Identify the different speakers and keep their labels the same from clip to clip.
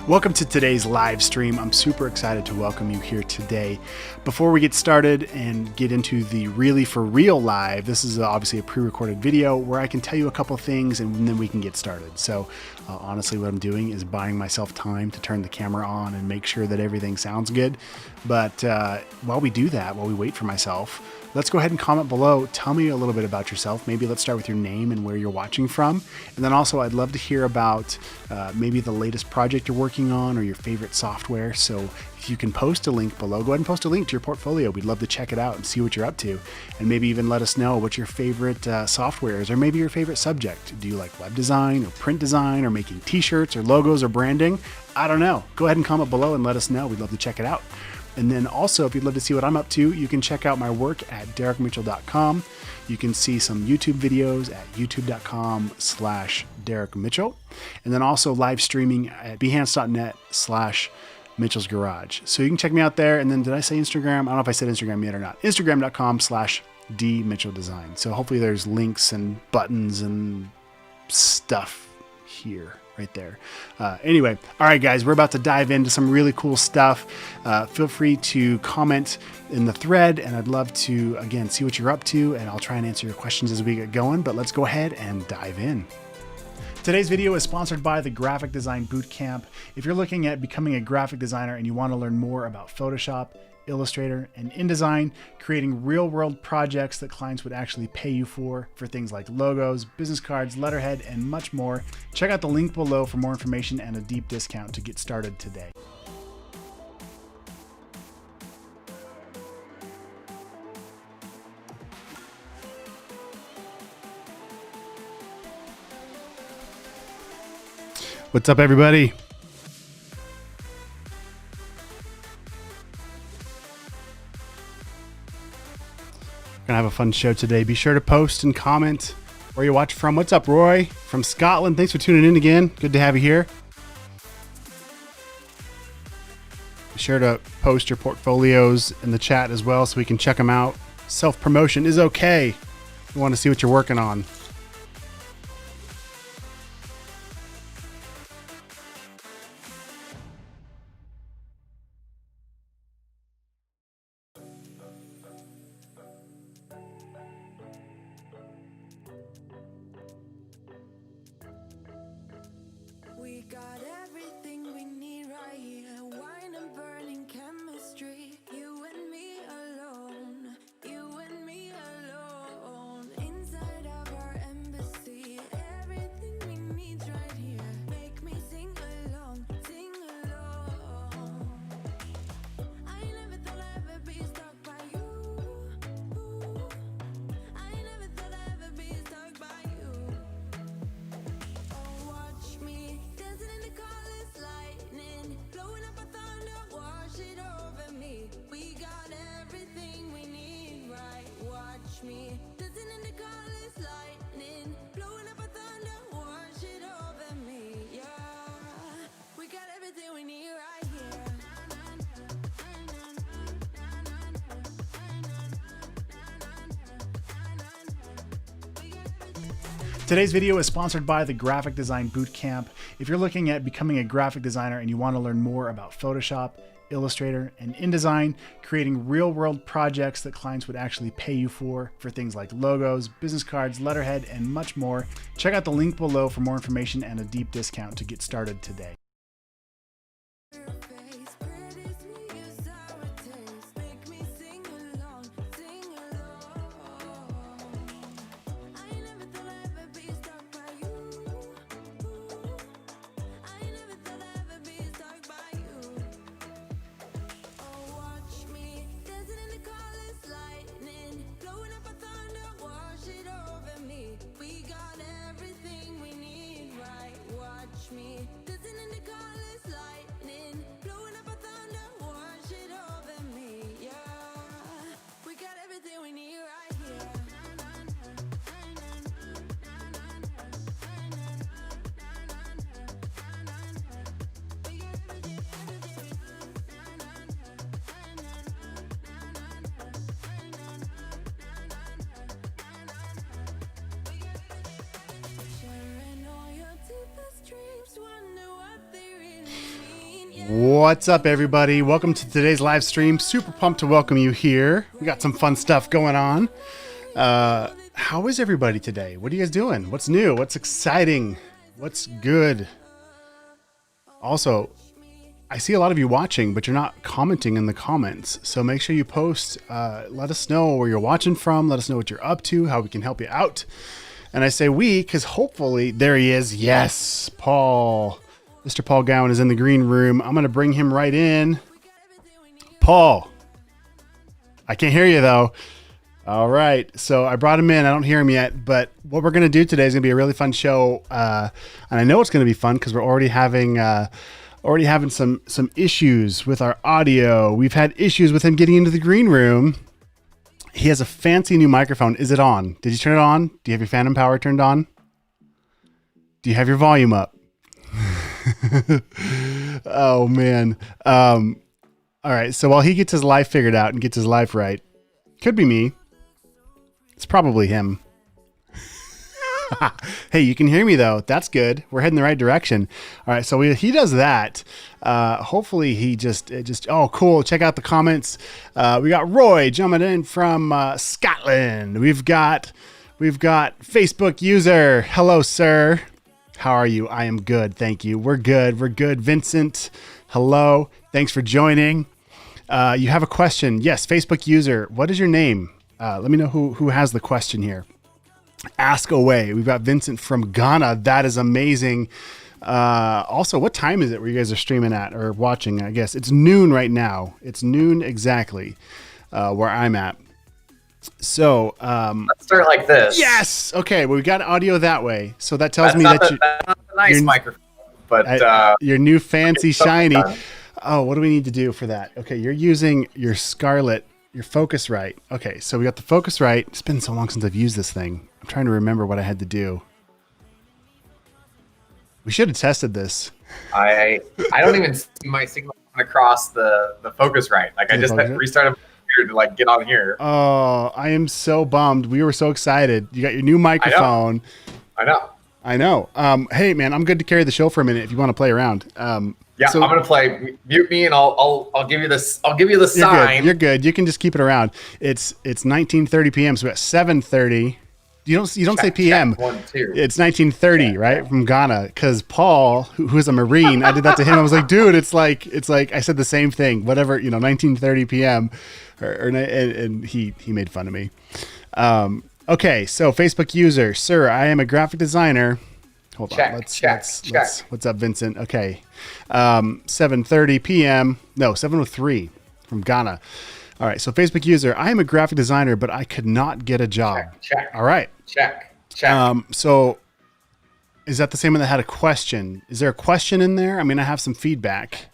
Speaker 1: Welcome to today's live stream. I'm super excited to welcome you here today. Before we get started and get into the really for real live, this is obviously a pre-recorded video where I can tell you a couple things and then we can get started. So honestly, what I'm doing is buying myself time to turn the camera on and make sure that everything sounds good. But while we do that, while we wait for myself, let's go ahead and comment below. Tell me a little bit about yourself. Maybe let's start with your name and where you're watching from. And then also I'd love to hear about maybe the latest project you're working on or your favorite software. So if you can post a link below, go ahead and post a link to your portfolio. We'd love to check it out and see what you're up to. And maybe even let us know what your favorite software is, or maybe your favorite subject. Do you like web design or print design or making t-shirts or logos or branding? I don't know. Go ahead and comment below and let us know. We'd love to check it out. And then also, if you'd love to see what I'm up to, you can check out my work at derrickmitchell.com. You can see some YouTube videos at youtube.com/Derrick Mitchell. And then also live streaming at behance.net/Mitchell's Garage. So you can check me out there. And then did I say Instagram? I don't know if I said Instagram yet or not. Instagram.com/DMitchellDesign. So hopefully there's links and buttons and stuff here. Right there. Anyway, all right, guys, we're about to dive into some really cool stuff. Feel free to comment in the thread, and I'd love to, again, see what you're up to, and I'll try and answer your questions as we get going, but let's go ahead and dive in. Today's video is sponsored by the Graphic Design Bootcamp. If you're looking at becoming a graphic designer and you want to learn more about Photoshop, Illustrator, and InDesign, creating real-world projects that clients would actually pay you for things like logos, business cards, letterhead, and much more, check out the link below for more information and a deep discount to get started today. What's up, everybody? Gonna have a fun show today. Be sure to post and comment where you watch from. What's up, Roy from Scotland? Thanks for tuning in again. Good to have you here. Be sure to post your portfolios in the chat as well so we can check them out. Self-promotion is okay. We want to see what you're working on.
Speaker 2: We got everything we need right here. Wine and burning chemistry. You and me alone. You and me alone. Inside of our embassy. Everything we need right here. Make me sing along. Sing along. I never thought I'd ever be stuck by you. I never thought I'd ever be stuck by you. Oh, watch me. Dancing in the colors, lightning, blowing up a thunder, wash it over me. We got everything we need, right? Watch me. Dancing in the colors, lightning, blowing up a thunder, wash it over me. Yeah, we got everything we need right here.
Speaker 1: Today's video is sponsored by the Graphic Design Bootcamp. If you're looking at becoming a graphic designer and you want to learn more about Photoshop, Illustrator, and InDesign, creating real-world projects that clients would actually pay you for things like logos, business cards, letterhead, and much more, check out the link below for more information and a deep discount to get started today.
Speaker 2: We got everything we need, right? Watch me. Dancing in the
Speaker 1: What's up, everybody? Welcome to today's live stream. Super pumped to welcome you here. We got some fun stuff going on. How is everybody today? What are you guys doing? What's new? What's exciting? What's good? Also, I see a lot of you watching, but you're not commenting in the comments. So make sure you post. Let us know where you're watching from. Let us know what you're up to, how we can help you out. And I say we, because hopefully, there he is. Yes, Paul. Mr. Paul Gowin is in the green room. I'm going to bring him right in. Paul. I can't hear you, though. All right. So I brought him in. I don't hear him yet. But what we're going to do today is going to be a really fun show. And I know it's going to be fun because we're already having some issues with our audio. We've had issues with him getting into the green room. He has a fancy new microphone. Is it on? Did you turn it on? Do you have your phantom power turned on? Do you have your volume up? Oh man. All right. So while he gets his life figured out and gets his life right, could be me. It's probably him. Hey, you can hear me though. That's good. We're heading the right direction. All right. So he does that. Hopefully he just, oh, cool. Check out the comments. We got Roy jumping in from Scotland. We've got Facebook user. Hello, sir. How are you? I am good. Thank you. We're good. We're good. Vincent, hello. Thanks for joining. You have a question. Yes. Facebook user. What is your name? Let me know who has the question here. Ask away. We've got Vincent from Ghana. That is amazing. Also, what time is it where you guys are streaming at or watching? I guess it's noon right now. It's noon exactly where I'm at. So
Speaker 3: let's start like this.
Speaker 1: Yes. Okay. Well, we got audio that way. So that tells me that
Speaker 3: that's not a nice microphone, but
Speaker 1: your new fancy shiny. Oh, what do we need to do for that? Okay. You're using your Scarlett, your Focusrite. Okay. So we got the Focusrite. It's been so long since I've used this thing. I'm trying to remember what I had to do. We should have tested this.
Speaker 3: I don't even see my signal across the Focusrite. Like I just restarted my computer to like get on here.
Speaker 1: Oh, I am so bummed. We were so excited. You got your new microphone.
Speaker 3: I know.
Speaker 1: Hey man, I'm good to carry the show for a minute if you want to play around.
Speaker 3: Yeah, so, I'm gonna play. Mute me, and I'll give you this. I'll give you the sign.
Speaker 1: You're good. You can just keep it around. It's 19:30 p.m. So at 7:30. You don't say PM. It's 1930, right? From Ghana. Because Paul, who is a Marine, I did that to him. I was like, dude, it's like I said the same thing. Whatever, 19:30 PM, and he made fun of me. Okay, so Facebook user, sir, I am a graphic designer. Hold on, let's what's up, Vincent? Okay, 7:30 PM. No, 7:03 from Ghana. All right, so Facebook user, I am a graphic designer, but I could not get a job.
Speaker 3: Check.
Speaker 1: All right.
Speaker 3: Check.
Speaker 1: So is that the same one that had a question? Is there a question in there? I mean, I have some feedback.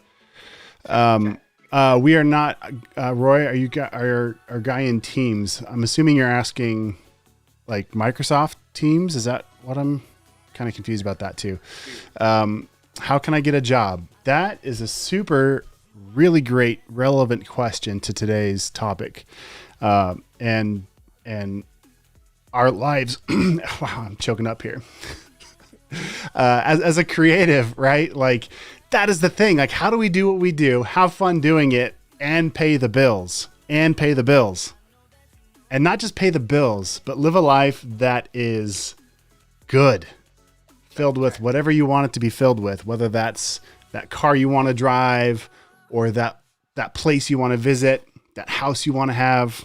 Speaker 1: We are not, Roy, are you our guy in Teams? I'm assuming you're asking like Microsoft Teams. Is that what I'm kind of confused about that too? How can I get a job? That is a really great, relevant question to today's topic. And our lives, wow, I'm choking up here. As a creative, right? Like that is the thing. Like, how do we do what we do, have fun doing it, and pay the bills? And not just pay the bills, but live a life that is good, filled with whatever you want it to be filled with, whether that's that car you want to drive, or that place you want to visit, that house you want to have.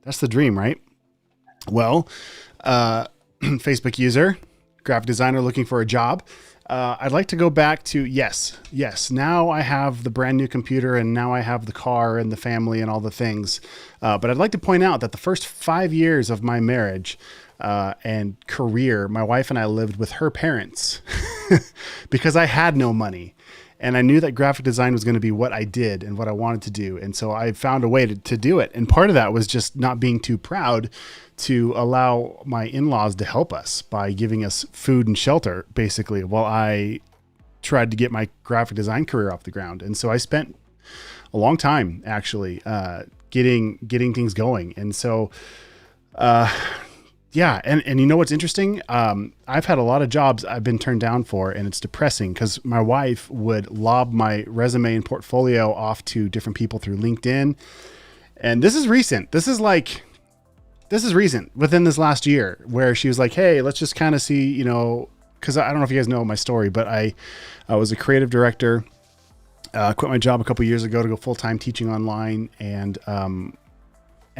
Speaker 1: That's the dream, right? Well, Facebook user, graphic designer looking for a job. I'd like to go back to, yes. Now I have the brand new computer, and now I have the car and the family and all the things. But I'd like to point out that the first 5 years of my marriage and career, my wife and I lived with her parents because I had no money. And I knew that graphic design was going to be what I did and what I wanted to do. And so I found a way to do it. And part of that was just not being too proud to allow my in-laws to help us by giving us food and shelter, basically, while I tried to get my graphic design career off the ground. And so I spent a long time actually getting things going. And so Yeah. And you know what's interesting? I've had a lot of jobs I've been turned down for, and it's depressing because my wife would lob my resume and portfolio off to different people through LinkedIn. And this is recent. This is recent within this last year where she was like, hey, let's just kind of see, you know, cause I don't know if you guys know my story, but I was a creative director, quit my job a couple years ago to go full-time teaching online. And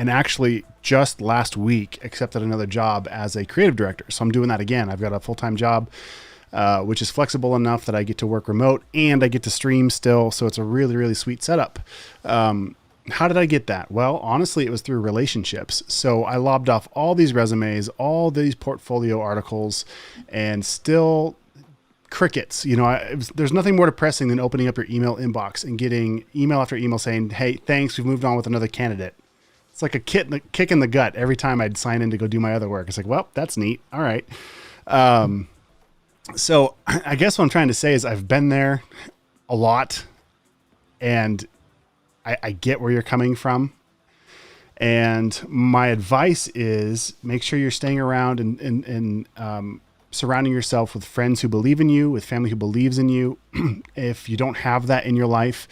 Speaker 1: actually just last week accepted another job as a creative director. So I'm doing that again. I've got a full-time job, which is flexible enough that I get to work remote and I get to stream still. So it's a really, really sweet setup. How did I get that? Well, honestly, it was through relationships. So I lobbed off all these resumes, all these portfolio articles, and still crickets. You know, there's nothing more depressing than opening up your email inbox and getting email after email saying, hey, thanks, we've moved on with another candidate. It's like a kick in the gut every time I'd sign in to go do my other work. It's like, well, that's neat. All right. So I guess what I'm trying to say is I've been there a lot, and I get where you're coming from. And my advice is make sure you're staying around and surrounding yourself with friends who believe in you, with family who believes in you. If you don't have that in your life,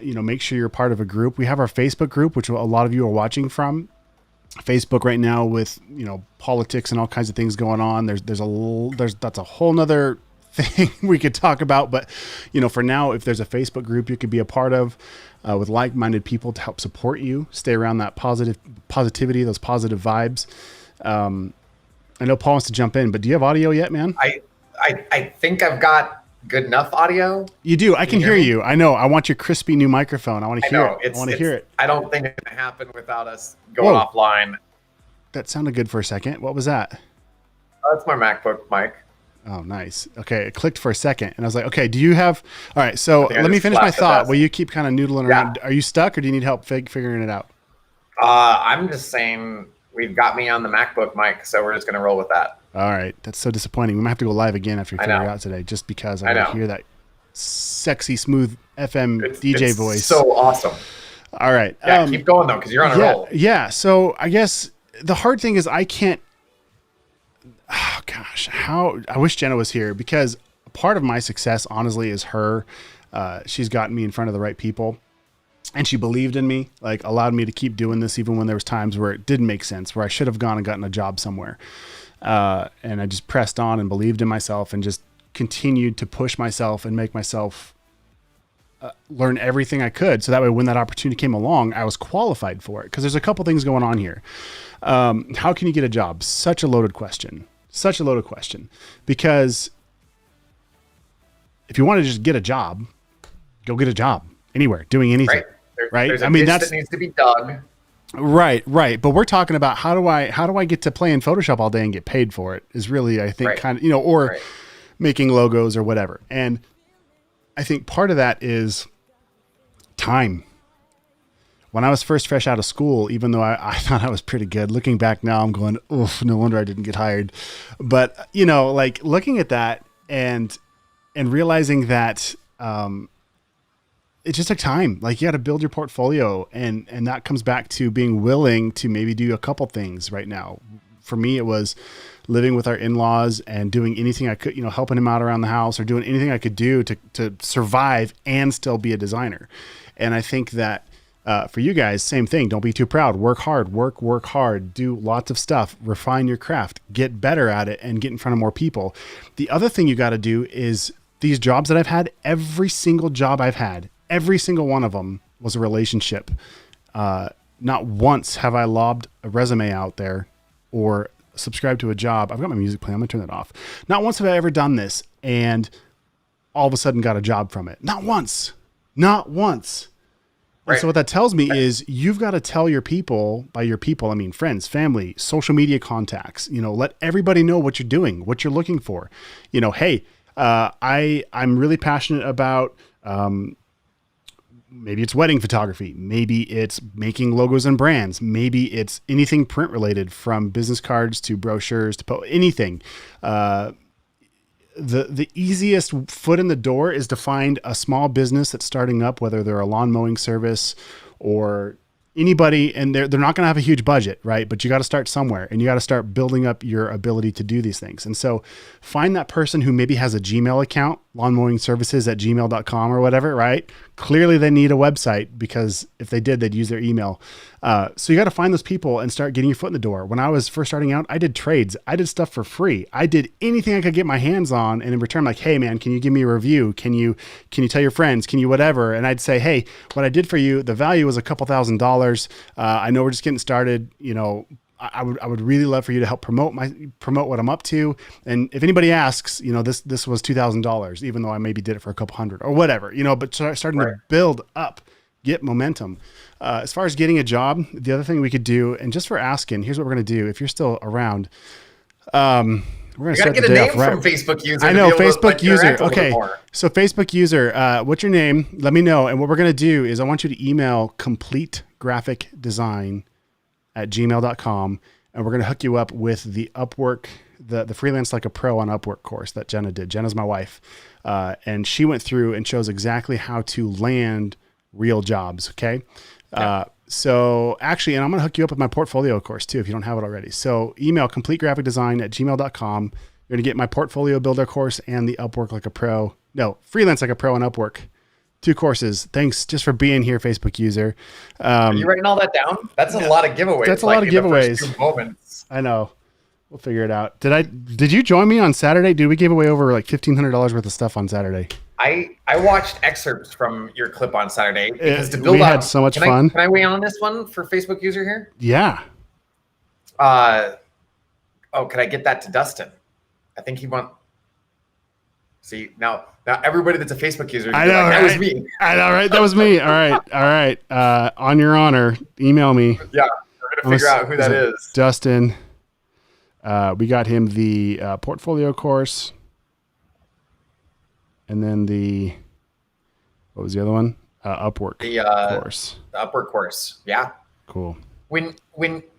Speaker 1: make sure you're part of a group. We have our Facebook group, which a lot of you are watching from. Facebook right now with, politics and all kinds of things going on. That's a whole nother thing we could talk about. But, for now, if there's a Facebook group you could be a part of with like-minded people to help support you, stay around that positivity, those positive vibes. I know Paul wants to jump in, but do you have audio yet, man?
Speaker 3: I think I've got good enough audio.
Speaker 1: You do. I can hear you. I know. I want your crispy new microphone. I want to hear it. I want to hear it.
Speaker 3: I don't think it's going to happen without us going offline.
Speaker 1: That sounded good for a second. What was that?
Speaker 3: Oh, that's my MacBook mic.
Speaker 1: Oh, nice. Okay. It clicked for a second and I was like, okay, do you have, all right. So let me finish my thought. Will you keep kind of noodling around? Are you stuck or do you need help figuring it out?
Speaker 3: I'm just saying we've got me on the MacBook mic, so we're just going to roll with that.
Speaker 1: All right. That's so disappointing. We might have to go live again after we figure it out today, just because I want to hear that sexy, smooth FM DJ voice.
Speaker 3: So awesome.
Speaker 1: All right.
Speaker 3: Yeah, keep going though, because you're on a roll.
Speaker 1: Yeah. So I guess the hard thing is I can't, oh gosh, I wish Jenna was here, because part of my success, honestly, is her. She's gotten me in front of the right people. And she believed in me, like allowed me to keep doing this even when there was times where it didn't make sense, where I should have gone and gotten a job somewhere. And I just pressed on and believed in myself and just continued to push myself and make myself learn everything I could. So that way, when that opportunity came along, I was qualified for it. Because there's a couple things going on here. How can you get a job? Such a loaded question. Because if you want to just get a job, go get a job anywhere, doing anything. Right.
Speaker 3: There's a ditch that needs to be dug.
Speaker 1: Right. But we're talking about how do I get to play in Photoshop all day and get paid for it is really, I think, kind of, or making logos or whatever. And I think part of that is time. When I was fresh out of school, even though I thought I was pretty good, looking back now, I'm going, oof, no wonder I didn't get hired. But, like looking at that and realizing that, it just took time. Like you got to build your portfolio, and that comes back to being willing to maybe do a couple things right now. For me, it was living with our in-laws and doing anything I could, helping him out around the house or doing anything I could do to survive and still be a designer. And I think that for you guys, same thing. Don't be too proud. Work hard, work hard, do lots of stuff, refine your craft, get better at it, and get in front of more people. The other thing you got to do is these jobs that I've had, every single job I've had, every single one of them was a relationship. Not once have I lobbed a resume out there or subscribed to a job. I've got my music playing. I'm going to turn that off. Not once have I ever done this and all of a sudden got a job from it. Not once. And so what that tells me is you've got to tell your people, by your people, I mean friends, family, social media contacts, let everybody know what you're doing, what you're looking for. Hey, I'm really passionate about, maybe it's wedding photography. Maybe it's making logos and brands. Maybe it's anything print related, from business cards to brochures to anything. The easiest foot in the door is to find a small business that's starting up, whether they're a lawn mowing service or, anybody, and they're not going to have a huge budget, right? But you got to start somewhere, and you got to start building up your ability to do these things. And so find that person who maybe has a Gmail account, lawnmowingservices@gmail.com or whatever, right? Clearly they need a website, because if they did, they'd use their email. So you got to find those people and start getting your foot in the door. When I was first starting out, I did trades. I did stuff for free. I did anything I could get my hands on. And in return, like, hey man, can you give me a review? Can you tell your friends? Can you whatever? And I'd say, hey, what I did for you, the value was a couple $1,000s. I know we're just getting started. You know, I would really love for you to help promote what I'm up to. And if anybody asks, you know, this was $2,000, even though I maybe did it for a couple hundred or whatever, you know, but starting to build up, get momentum. As far as getting a job, the other thing we could do, and just for asking, here's what we're going to do. If you're still around, we're going to start
Speaker 3: get
Speaker 1: the
Speaker 3: a
Speaker 1: day
Speaker 3: name
Speaker 1: off right.
Speaker 3: from Facebook user.
Speaker 1: I know,
Speaker 3: to be able to,
Speaker 1: Facebook
Speaker 3: like,
Speaker 1: user.
Speaker 3: interact a little
Speaker 1: Okay.
Speaker 3: bit more.
Speaker 1: So Facebook user, what's your name? Let me know. And what we're going to do is I want you to email completegraphicdesign@gmail.com. And we're going to hook you up with the Upwork, the Freelance Like a Pro on Upwork course that Jenna did. Jenna's my wife. And she went through and shows exactly how to land real jobs. Okay. Yeah. So actually, and I'm going to hook you up with my portfolio course too, if you don't have it already. So email completegraphicdesign@gmail.com. You're going to get my portfolio builder course and the Upwork Like a Pro. No, Freelance Like a Pro on Upwork. 2 courses. Thanks just for being here, Facebook user.
Speaker 3: Are you writing all that down? That's a lot of giveaways.
Speaker 1: That's a lot of giveaways.
Speaker 3: The first 2 moments.
Speaker 1: I know. We'll figure it out. Did you join me on Saturday? Dude, we gave away over like $1,500 worth of stuff on Saturday.
Speaker 3: I watched excerpts from your clip on Saturday because to build
Speaker 1: we
Speaker 3: up,
Speaker 1: had so much fun.
Speaker 3: Can I weigh in on this one for Facebook user here?
Speaker 1: Yeah.
Speaker 3: Could I get that to Dustin? I think he want. See, now everybody that's a Facebook user,
Speaker 1: I know,
Speaker 3: like, that
Speaker 1: right?
Speaker 3: was me.
Speaker 1: I know, right? That was me. All right. On your honor, email me.
Speaker 3: Yeah, we're gonna figure out who that is.
Speaker 1: Dustin. We got him the portfolio course, and then what was the other one? Upwork course.
Speaker 3: The Upwork course. Yeah.
Speaker 1: Cool.
Speaker 3: When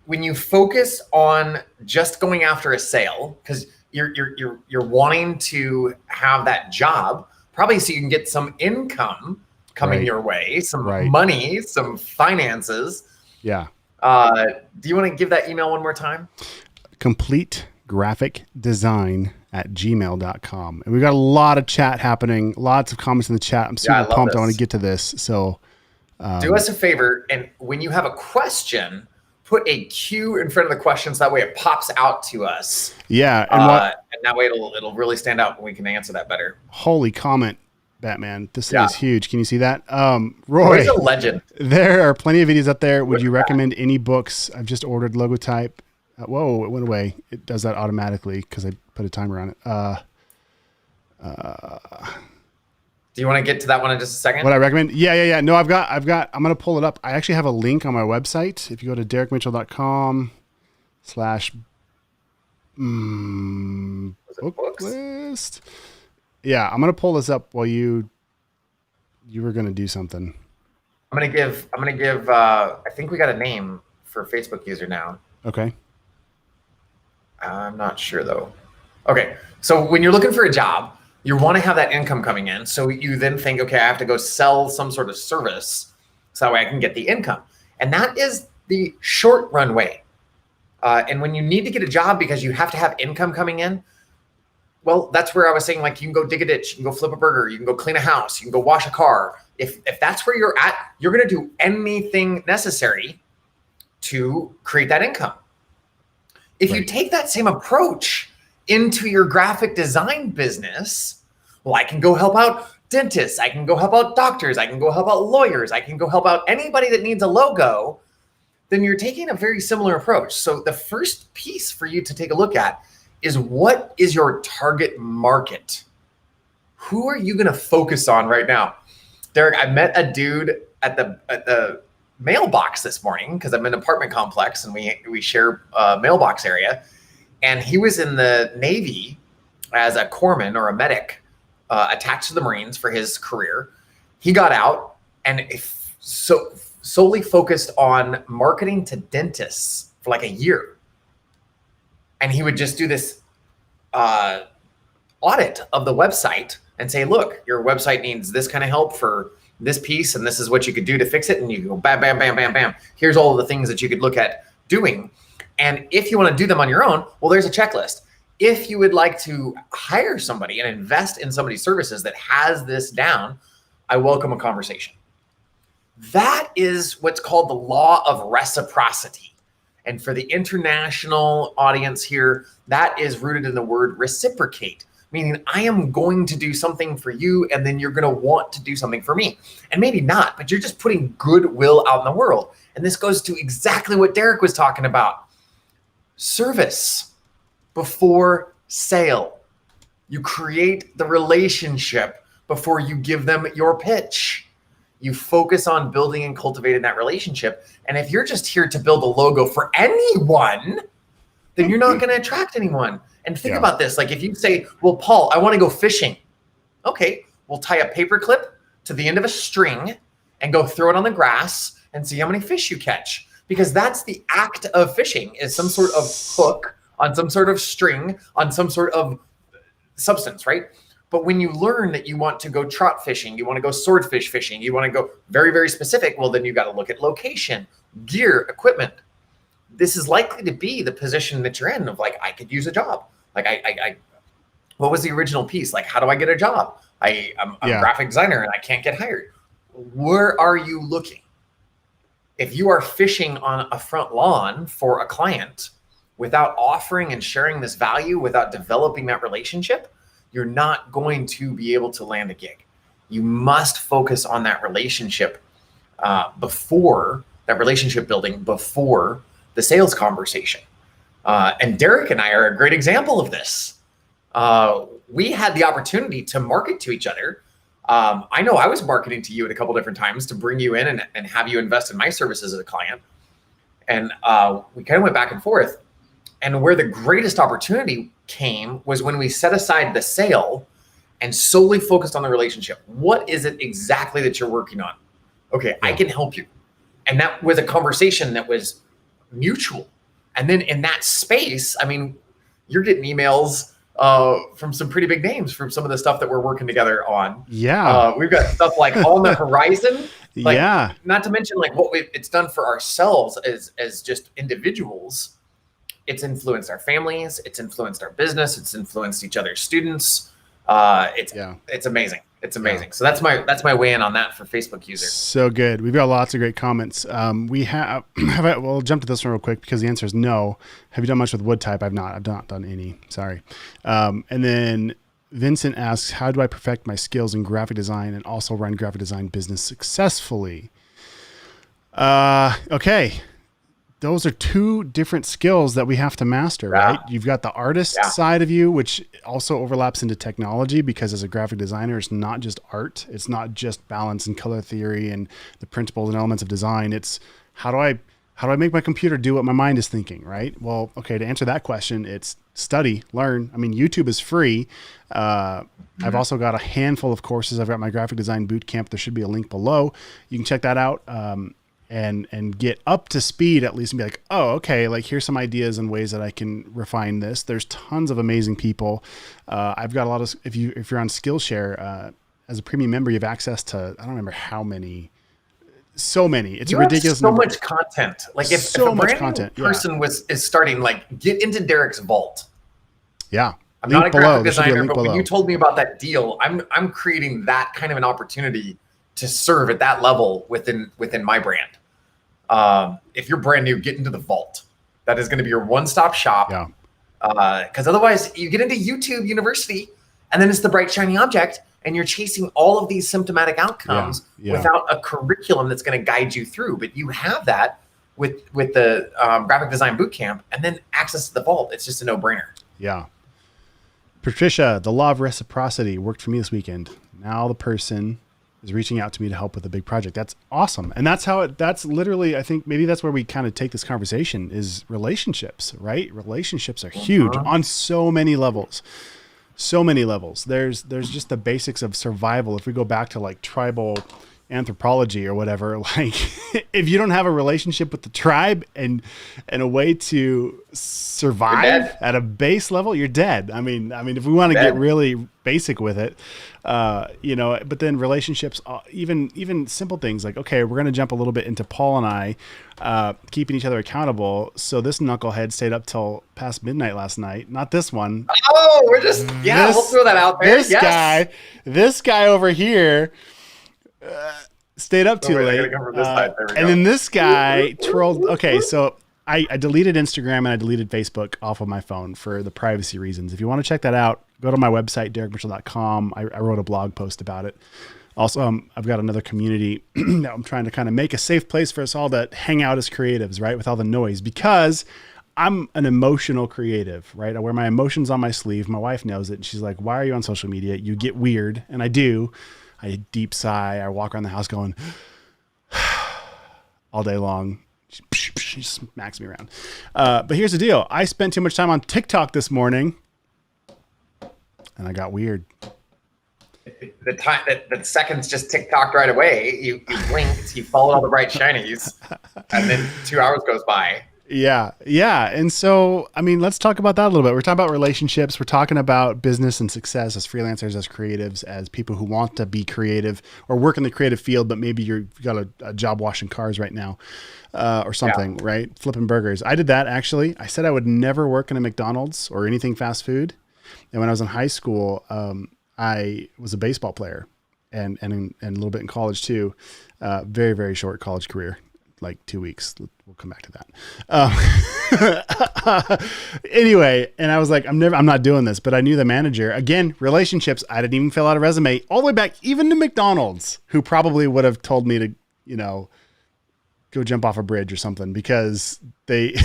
Speaker 3: you focus on just going after a sale, because you're wanting to have that job, probably so you can get some income coming your way, some money, some finances.
Speaker 1: Yeah.
Speaker 3: Do you want to give that email one more time?
Speaker 1: completegraphicdesign@gmail.com. And we got a lot of chat happening, lots of comments in the chat. I'm super pumped. I want to get to this. So
Speaker 3: do us a favor, and when you have a question, put a Q in front of the questions. That way it pops out to us.
Speaker 1: Yeah.
Speaker 3: And that way it'll really stand out and we can answer that better.
Speaker 1: Holy comment, Batman. This thing is huge. Can you see that? Roy,
Speaker 3: Roy's a legend.
Speaker 1: There are plenty of videos up there. Would you recommend any books? I've just ordered Logotype. Whoa, it went away. It does that automatically because I put a timer on it.
Speaker 3: Do you want to get to that one in just a second?
Speaker 1: What I recommend? Yeah. No, I'm going to pull it up. I actually have a link on my website. If you go to derrickmitchell.com/ book list. Yeah, I'm going to pull this up while you were going to do something.
Speaker 3: I'm going to give, I think we got a name for Facebook user now.
Speaker 1: Okay.
Speaker 3: I'm not sure though. Okay. So when you're looking for a job, you want to have that income coming in. So you then think, okay, I have to go sell some sort of service so that way I can get the income. And that is the short run way. And when you need to get a job because you have to have income coming in, well, that's where I was saying, like, you can go dig a ditch, you can go flip a burger, you can go clean a house, you can go wash a car. If that's where you're at, you're going to do anything necessary to create that income. If you take that same approach into your graphic design business, well, I can go help out dentists, I can go help out doctors, I can go help out lawyers, I can go help out anybody that needs a logo, then you're taking a very similar approach. So the first piece for you to take a look at is, what is your target market? Who are you going to focus on right now? Derrick, I met a dude at the mailbox this morning because I'm in an apartment complex and we share a mailbox area. And he was in the Navy as a corpsman or a medic attached to the Marines for his career. He got out and solely focused on marketing to dentists for like a year. And he would just do this audit of the website and say, look, your website needs this kind of help for this piece, and this is what you could do to fix it. And you go bam, bam, bam, bam, bam. Here's all of the things that you could look at doing. And if you want to do them on your own, well, there's a checklist. If you would like to hire somebody and invest in somebody's services that has this down, I welcome a conversation. That is what's called the law of reciprocity. And for the international audience here, that is rooted in the word reciprocate, meaning I am going to do something for you, and then you're going to want to do something for me. And maybe not, but you're just putting goodwill out in the world. And this goes to exactly what Derrick was talking about. Service before sale. You create the relationship before you give them your pitch. You focus on building and cultivating that relationship. And if you're just here to build a logo for anyone, then you're not going to attract anyone. And think about this. Like if you say, well, Paul, I want to go fishing. Okay, we'll tie a paper clip to the end of a string and go throw it on the grass and see how many fish you catch. Because that's the act of fishing, is some sort of hook on some sort of string on some sort of substance, right? But when you learn that you want to go trout fishing, you want to go swordfish fishing, you want to go very, very specific, well, then you got to look at location, gear, equipment. This is likely to be the position that you're in of like, I could use a job. Like I what was the original piece? Like, how do I get a job? I'm a graphic designer and I can't get hired. Where are you looking? If you are fishing on a front lawn for a client without offering and sharing this value, without developing that relationship, you're not going to be able to land a gig. You must focus on that relationship before that relationship building, before the sales conversation. And Derrick and I are a great example of this. We had the opportunity to market to each other. I know I was marketing to you at a couple different times to bring you in and have you invest in my services as a client. And we kind of went back and forth. And where the greatest opportunity came was when we set aside the sale and solely focused on the relationship. What is it exactly that you're working on? Okay, I can help you. And that was a conversation that was mutual. And then in that space, I mean, you're getting emails from some pretty big names from some of the stuff that we're working together on.
Speaker 1: Yeah.
Speaker 3: We've got stuff like on the horizon. Like,
Speaker 1: yeah.
Speaker 3: Not to mention like what it's done for ourselves as just individuals. It's influenced our families. It's influenced our business. It's influenced each other's students. It's amazing. It's amazing. Yeah. So that's my weigh in on that for Facebook users.
Speaker 1: So good. We've got lots of great comments. We'll jump to this one real quick because the answer is no. Have you done much with wood type? I've not done any. Sorry. And then Vincent asks, how do I perfect my skills in graphic design and also run graphic design business successfully? Okay. Those are two different skills that we have to master, right? You've got the artist side of you, which also overlaps into technology, because as a graphic designer, it's not just art. It's not just balance and color theory and the principles and elements of design. It's how do I make my computer do what my mind is thinking, right? Well, okay, to answer that question, it's study, learn. I mean, YouTube is free. I've also got a handful of courses. I've got my graphic design bootcamp. There should be a link below. You can check that out. And get up to speed at least and be like, oh, okay, like here's some ideas and ways that I can refine this. There's tons of amazing people. I've got a lot of, if you're on Skillshare, as a premium member, you have access to, I don't remember how many, so many. It's ridiculous.
Speaker 3: So much content. Like if a brand new person is starting, like get into Derrick's vault.
Speaker 1: Yeah.
Speaker 3: I'm not a graphic designer, but when you told me about that deal, I'm creating that kind of an opportunity to serve at that level within my brand. If you're brand new, get into the vault. That is going to be your one-stop shop.
Speaker 1: Yeah.
Speaker 3: Because otherwise you get into YouTube University and then it's the bright shiny object and you're chasing all of these symptomatic outcomes without a curriculum that's going to guide you through. But you have that with the graphic design bootcamp and then access to the vault. It's just a no-brainer. Yeah.
Speaker 1: Patricia, the law of reciprocity worked for me this weekend. Now the person is reaching out to me to help with a big project. That's awesome. And that's literally, I think maybe that's where we kind of take this conversation is relationships, right? Relationships are huge on so many levels. So many levels. There's just the basics of survival. If we go back to like tribal anthropology or whatever, like if you don't have a relationship with the tribe and a way to survive at a base level, you're dead. I mean, if we want to get really basic with it, but then relationships, even simple things like, okay, we're going to jump a little bit into Paul and I, keeping each other accountable. So this knucklehead stayed up till past midnight last night. Not this one.
Speaker 3: Oh, we're just, we'll throw that out there.
Speaker 1: This guy over here, stayed up too late. And then this guy trolled. Okay, so I deleted Instagram and I deleted Facebook off of my phone for the privacy reasons. If you want to check that out, go to my website, derrickmitchell.com. I wrote a blog post about it. Also, I've got another community that I'm trying to kind of make a safe place for us all to hang out as creatives, right? With all the noise, because I'm an emotional creative, right? I wear my emotions on my sleeve. My wife knows it. And she's like, why are you on social media? You get weird. And I do. I deep sigh. I walk around the house going all day long. She smacks me around. But here's the deal. I spent too much time on TikTok this morning and I got weird.
Speaker 3: The time that seconds just TikToked right away. You blinked, you followed all the bright shinies, and then 2 hours goes by.
Speaker 1: Yeah. And so, let's talk about that a little bit. We're talking about relationships. We're talking about business and success as freelancers, as creatives, as people who want to be creative or work in the creative field, but maybe you've got a job washing cars right now, or something, right? Flipping burgers. I did that actually. I said I would never work in a McDonald's or anything fast food. And when I was in high school, I was a baseball player and a little bit in college too. Very, very short college career. Like 2 weeks. We'll come back to that. Anyway, and I was like, I'm not doing this, but I knew the manager. Again, relationships. I didn't even fill out a resume all the way back, even to McDonald's, who probably would have told me to, go jump off a bridge or something, because they,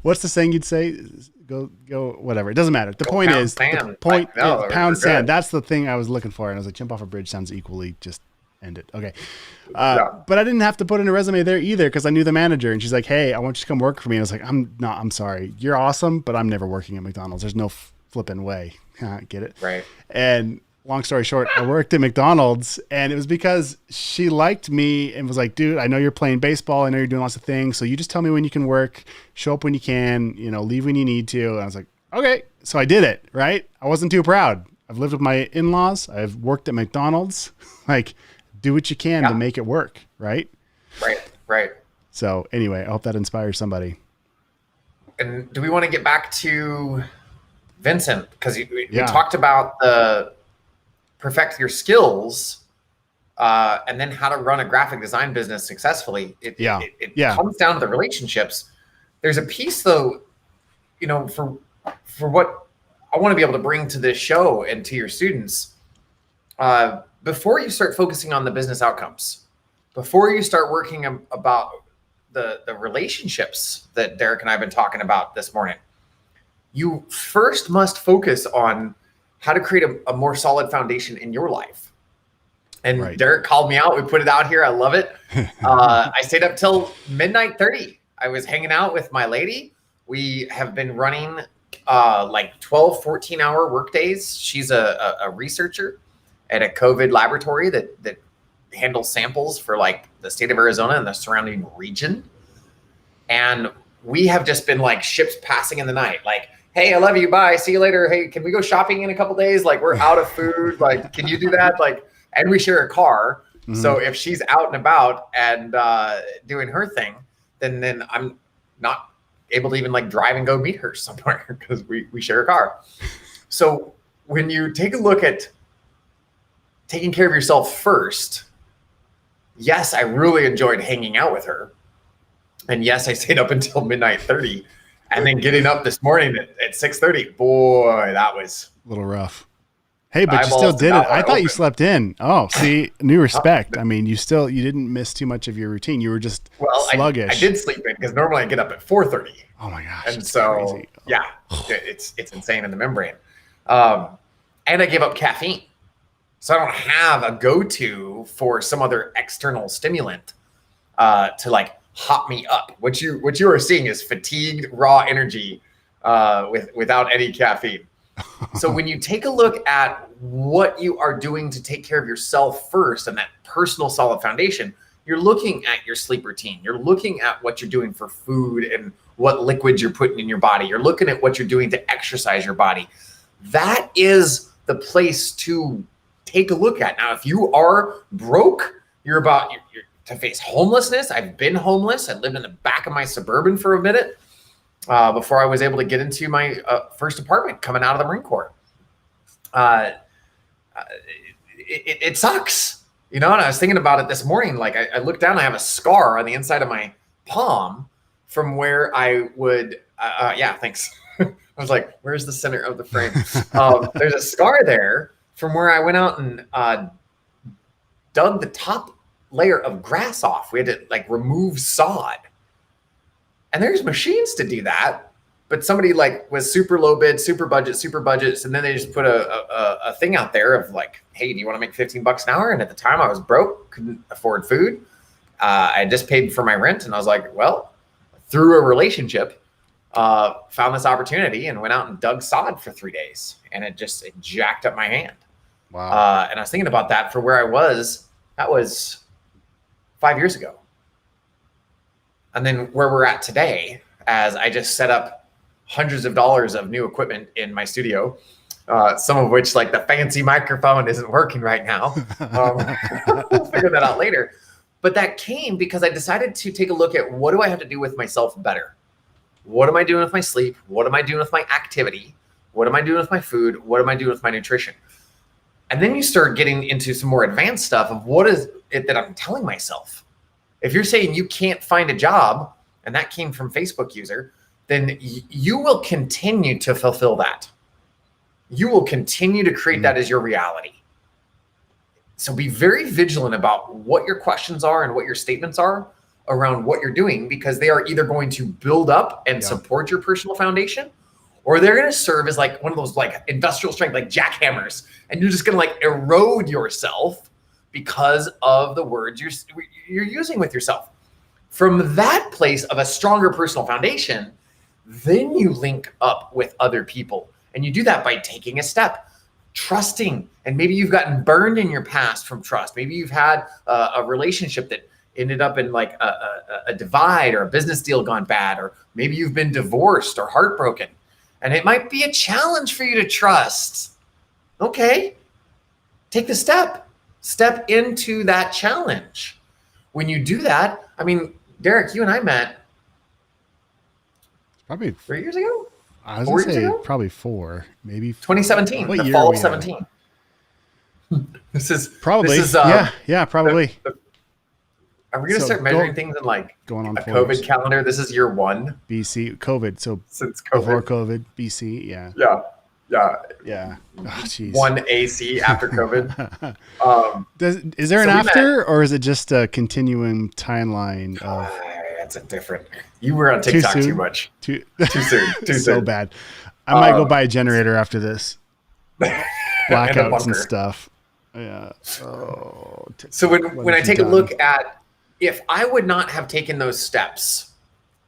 Speaker 1: what's the saying you'd say? Go, whatever. It doesn't matter. The point is, pound sand. That's the thing I was looking for. And I was like, jump off a bridge sounds equally just end it. Okay. But I didn't have to put in a resume there either, because I knew the manager and she's like, hey, I want you to come work for me. And I was like, I'm sorry. You're awesome, but I'm never working at McDonald's. There's no flipping way. Get it?
Speaker 3: Right.
Speaker 1: And long story short, I worked at McDonald's, and it was because she liked me and was like, dude, I know you're playing baseball. I know you're doing lots of things. So you just tell me when you can work, show up when you can, leave when you need to. And I was like, okay. So I did it. Right. I wasn't too proud. I've lived with my in-laws. I've worked at McDonald's. Like, do what you can to make it work. Right.
Speaker 3: Right.
Speaker 1: So anyway, I hope that inspires somebody.
Speaker 3: And do we want to get back to Vincent? Because we talked about the perfect your skills, and then how to run a graphic design business successfully. It comes down to the relationships. There's a piece though, for what I want to be able to bring to this show and to your students, before you start focusing on the business outcomes, before you start working about the relationships that Derrick and I have been talking about this morning, you first must focus on how to create a more solid foundation in your life. And right. Derrick called me out. We put it out here. I love it. I stayed up till midnight 30. I was hanging out with my lady. We have been running like 12, 14-hour work days. She's a researcher at a COVID laboratory that handles samples for like the state of Arizona and the surrounding region. And we have just been like ships passing in the night. Like, hey, I love you. Bye. See you later. Hey, can we go shopping in a couple days? Like, we're out of food. Like, can you do that? Like, and we share a car. Mm-hmm. So if she's out and about and doing her thing, then I'm not able to even like drive and go meet her somewhere because we share a car. So when you take a look at taking care of yourself first, yes, I really enjoyed hanging out with her. And yes, I stayed up until midnight 30. And then getting up this morning at 6:30, boy, that was
Speaker 1: a little rough. Hey, but you still did it. I thought you slept in. Oh, see, new respect. I mean, you didn't miss too much of your routine. You were just sluggish.
Speaker 3: I did sleep in because normally I get up at 4:30.
Speaker 1: Oh my gosh.
Speaker 3: And so, crazy. Yeah, it's insane in the membrane. And I gave up caffeine. So I don't have a go-to for some other external stimulant to like hop me up. What you are seeing is fatigued, raw energy without any caffeine. So when you take a look at what you are doing to take care of yourself first and that personal solid foundation, you're looking at your sleep routine. You're looking at what you're doing for food and what liquids you're putting in your body. You're looking at what you're doing to exercise your body. That is the place to take a look at. Now, if you are broke, you're to face homelessness. I've been homeless. I lived in the back of my Suburban for a minute before I was able to get into my first apartment coming out of the Marine Corps. It sucks, you know. And I was thinking about it this morning. Like I looked down, I have a scar on the inside of my palm from where I would. Yeah, thanks. I was like, "Where's the center of the frame?" There's a scar there from where I went out and dug the top layer of grass off. We had to like remove sod. And there's machines to do that, but somebody like was super low bid, super budgets, and then they just put a thing out there of like, hey, do you want to make $15 an hour? And at the time I was broke, couldn't afford food. I just paid for my rent, and I was like, well, through a relationship, found this opportunity and went out and dug sod for 3 days, and it jacked up my hand.
Speaker 1: Wow.
Speaker 3: And I was thinking about that for where I was. That was 5 years ago. And then where we're at today, as I just set up hundreds of dollars of new equipment in my studio, some of which, like the fancy microphone, isn't working right now. We'll figure that out later. But that came because I decided to take a look at what do I have to do with myself better? What am I doing with my sleep? What am I doing with my activity? What am I doing with my food? What am I doing with my nutrition? And then you start getting into some more advanced stuff of what is it that I'm telling myself. If you're saying you can't find a job, and that came from Facebook user, then you will continue to fulfill that. You will continue to create that as your reality. So be very vigilant about what your questions are and what your statements are around what you're doing, because they are either going to build up and support your personal foundation, or they're going to serve as like one of those like industrial strength, like jackhammers, and you're just going to like erode yourself because of the words you're using with yourself. From that place of a stronger personal foundation, then you link up with other people. And you do that by taking a step, trusting. And maybe you've gotten burned in your past from trust. Maybe you've had a relationship that ended up in like a divide, or a business deal gone bad, or maybe you've been divorced or heartbroken. And it might be a challenge for you to trust. Okay, take the step. Step into that challenge. When you do that, I mean, Derrick, you and I met
Speaker 1: Probably
Speaker 3: 3 years ago?
Speaker 1: I was
Speaker 3: 4
Speaker 1: gonna
Speaker 3: years
Speaker 1: say
Speaker 3: ago?
Speaker 1: probably 4, maybe
Speaker 3: 2017,
Speaker 1: What
Speaker 3: the
Speaker 1: year
Speaker 3: fall
Speaker 1: are
Speaker 3: of
Speaker 1: we at?
Speaker 3: 17.
Speaker 1: probably.
Speaker 3: This is,
Speaker 1: yeah, probably.
Speaker 3: Are we going to
Speaker 1: So
Speaker 3: start measuring things in like
Speaker 1: going on
Speaker 3: a
Speaker 1: 4
Speaker 3: COVID
Speaker 1: years.
Speaker 3: calendar? This is year 1
Speaker 1: BC COVID. So
Speaker 3: since
Speaker 1: before
Speaker 3: COVID.
Speaker 1: COVID, BC. Yeah.
Speaker 3: Yeah.
Speaker 1: Oh, jeez.
Speaker 3: 1 AC after COVID.
Speaker 1: Is there an
Speaker 3: So we
Speaker 1: after, or is it just a continuing timeline of
Speaker 3: That's a different. You were on TikTok too
Speaker 1: soon?
Speaker 3: much.
Speaker 1: too
Speaker 3: Too soon. Too
Speaker 1: so
Speaker 3: soon.
Speaker 1: bad? I might go buy a generator after this.
Speaker 3: And a
Speaker 1: Blackouts
Speaker 3: bunker.
Speaker 1: and stuff. Yeah. Oh.
Speaker 3: So when
Speaker 1: What
Speaker 3: I
Speaker 1: have you
Speaker 3: take a
Speaker 1: done?
Speaker 3: look at, if I would not have taken those steps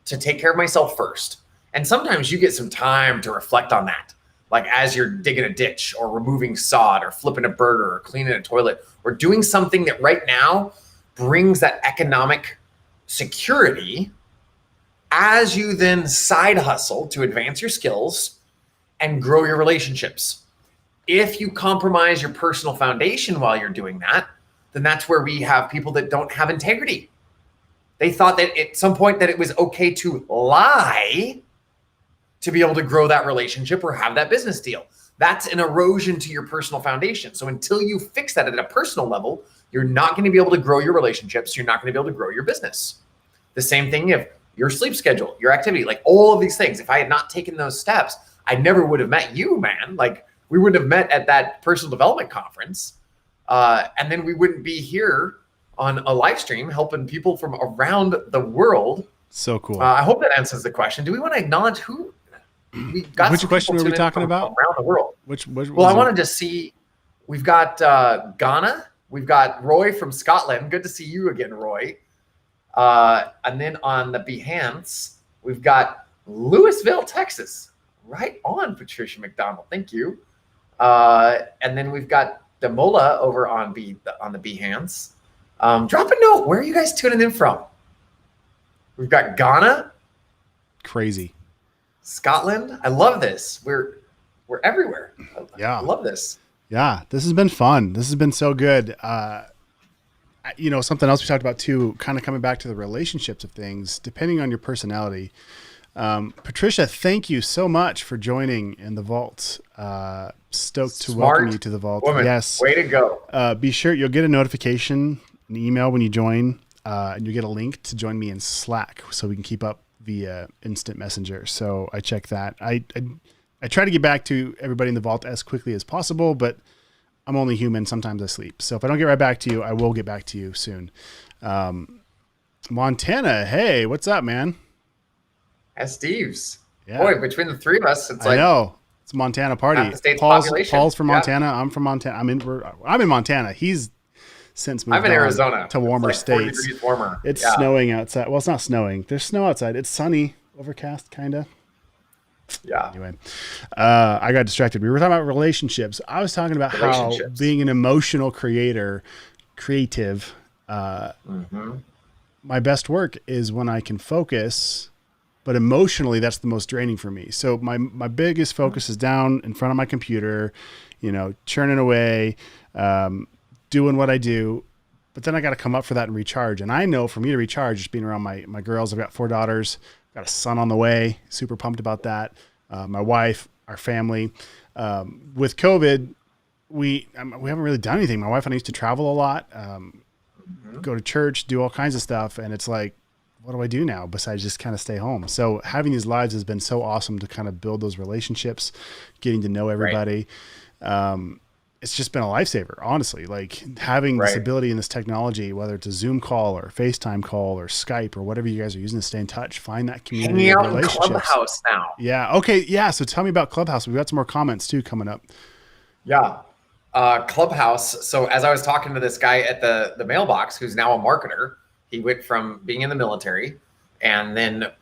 Speaker 3: to take care of myself first, and sometimes you get some time to reflect on that, like as you're digging a ditch or removing sod or flipping a burger or cleaning a toilet or doing something that right now brings that economic security, as you then side hustle to advance your skills and grow your relationships. If you compromise your personal foundation while you're doing that, then that's where we have people that don't have integrity. They thought that at some point that it was okay to lie to be able to grow that relationship or have that business deal. That's an erosion to your personal foundation. So until you fix that at a personal level, you're not going to be able to grow your relationships. You're not going to be able to grow your business. The same thing if your sleep schedule, your activity, like all of these things. If I had not taken those steps, I never would have met you, man. Like we wouldn't have met at that personal development conference. And then we wouldn't be here on a live stream helping people from around the world.
Speaker 1: So cool.
Speaker 3: I hope that answers the question. Do we want to acknowledge who we got?
Speaker 1: Which
Speaker 3: some
Speaker 1: question
Speaker 3: people
Speaker 1: were we
Speaker 3: tuning in
Speaker 1: talking
Speaker 3: from
Speaker 1: about?
Speaker 3: around the world?
Speaker 1: Which
Speaker 3: Well, I wanted to see, we've got Ghana. We've got Roy from Scotland. Good to see you again, Roy. And then on the Behance, we've got Louisville, Texas. Right on, Patricia McDonald. Thank you. And then we've got Demola over on the Behance. Drop a note. Where are you guys tuning in from? We've got Ghana,
Speaker 1: Crazy.
Speaker 3: Scotland. I love this. We're everywhere.
Speaker 1: Yeah.
Speaker 3: I love this.
Speaker 1: Yeah, this has been fun. This has been so good. Something else we talked about too, kind of coming back to the relationships of things, depending on your personality. Patricia, thank you so much for joining in the vault. Stoked to welcome you to the vault.
Speaker 3: Woman.
Speaker 1: Yes.
Speaker 3: Way to go.
Speaker 1: Be sure you'll get a notification, an email when you join, and you get a link to join me in Slack so we can keep up via instant messenger. So I check that. I try to get back to everybody in the vault as quickly as possible, but I'm only human. Sometimes I sleep. So if I don't get right back to you, I will get back to you soon. Montana. Hey, what's up, man?
Speaker 3: As Steve's.
Speaker 1: Yeah.
Speaker 3: Boy, between the three of us, it's
Speaker 1: I
Speaker 3: like
Speaker 1: know. It's a Montana party.
Speaker 3: half the state's
Speaker 1: Paul's
Speaker 3: population.
Speaker 1: from Montana. Yeah. I'm from Montana. I'm in Montana. He's since moved
Speaker 3: I'm in
Speaker 1: on
Speaker 3: Arizona
Speaker 1: to warmer
Speaker 3: it's like 40
Speaker 1: states.
Speaker 3: degrees warmer.
Speaker 1: It's snowing outside. Well, it's not snowing. There's snow outside. It's sunny, overcast, kind of.
Speaker 3: Yeah.
Speaker 1: Anyway, I got distracted. We were talking about relationships. I was talking about how being an emotional creative, my best work is when I can focus, but emotionally that's the most draining for me. So my biggest focus is down in front of my computer, churning away, doing what I do. But then I got to come up for that and recharge. And I know for me to recharge, just being around my girls, I've got 4 daughters, got a son on the way, super pumped about that. My wife, our family. With COVID, we haven't really done anything. My wife and I used to travel a lot, go to church, do all kinds of stuff. And it's like, what do I do now besides just kind of stay home? So having these lives has been so awesome to kind of build those relationships, getting to know everybody. Right. It's just been a lifesaver, honestly, like having this ability and this technology, whether it's a Zoom call or a FaceTime call or Skype or whatever you guys are using to stay in touch, find that community.
Speaker 3: Hanging out in Clubhouse now.
Speaker 1: Yeah. Okay. Yeah. So tell me about Clubhouse. We've got some more comments too coming up.
Speaker 3: Yeah. Clubhouse. So as I was talking to this guy at the mailbox, who's now a marketer, he went from being in the military and then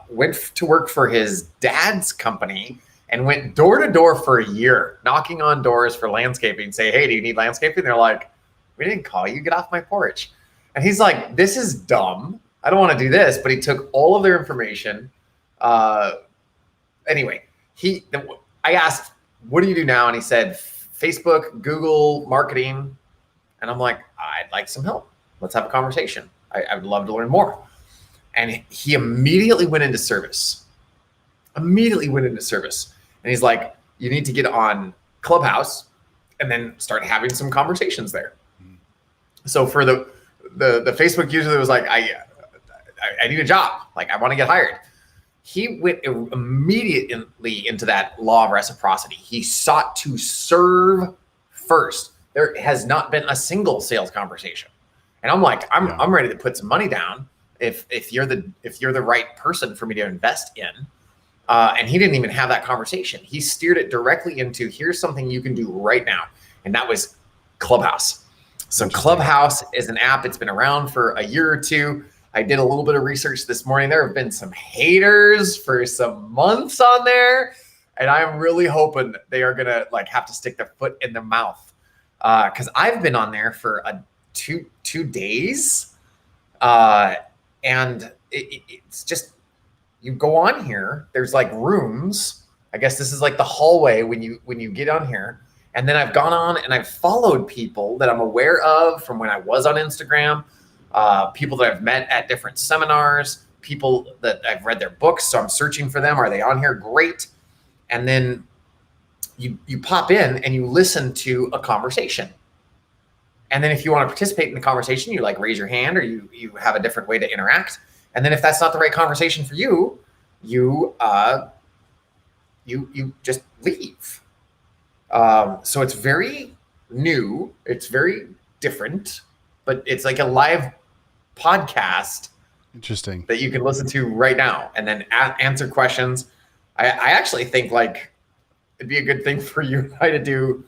Speaker 3: went to work for his dad's company and went door to door for a year, knocking on doors for landscaping, say, hey, do you need landscaping? They're like, we didn't call you, get off my porch. And he's like, this is dumb. I don't want to do this. But he took all of their information. Anyway, I asked, what do you do now? And he said, Facebook, Google, marketing. And I'm like, I'd like some help. Let's have a conversation. I would love to learn more. And he immediately went into service. And he's like, you need to get on Clubhouse and then start having some conversations there. So for the Facebook user that was like, I need a job. Like, I want to get hired. He went immediately into that law of reciprocity. He sought to serve first. There has not been a single sales conversation. And I'm like, I'm ready to put some money down if you're the right person for me to invest in. And he didn't even have that conversation. He steered it directly into, here's something you can do right now. And that was Clubhouse. So Clubhouse is an app. It's been around for a year or two. I did a little bit of research this morning. There have been some haters for some months on there. And I'm really hoping they are going to have to stick their foot in their mouth. Because I've been on there for two days. And it's just, you go on here, there's rooms. I guess this is the hallway when you get on here. And then I've gone on and I've followed people that I'm aware of from when I was on Instagram, people that I've met at different seminars, people that I've read their books. So I'm searching for them. Are they on here? Great. And then you pop in and you listen to a conversation. And then if you want to participate in the conversation, you raise your hand or you have a different way to interact. And then if that's not the right conversation for you, you just leave. So it's very new. It's very different, but it's like a live podcast.
Speaker 1: Interesting.
Speaker 3: That you can listen to right now and then answer questions. I actually think it'd be a good thing for you and I to do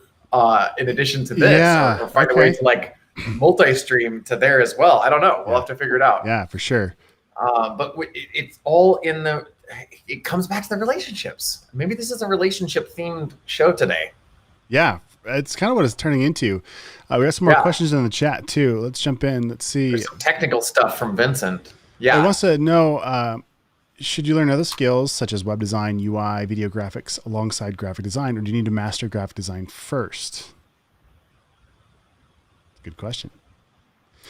Speaker 3: in addition to this, or find a way to multi-stream to there as well. I don't know. We'll have to figure it out.
Speaker 1: Yeah, for sure.
Speaker 3: But it's all in the it comes back to the relationships. Maybe this is a relationship themed show today.
Speaker 1: Yeah, it's kind of what it's turning into. We got some more
Speaker 3: Yeah.
Speaker 1: questions in the chat too. Let's jump in. Let's see.
Speaker 3: There's some technical stuff from Vincent.
Speaker 1: It
Speaker 3: Yeah.
Speaker 1: wants to know, should you learn other skills such as web design, UI, video graphics alongside graphic design, or do you need to master graphic design first? Good question.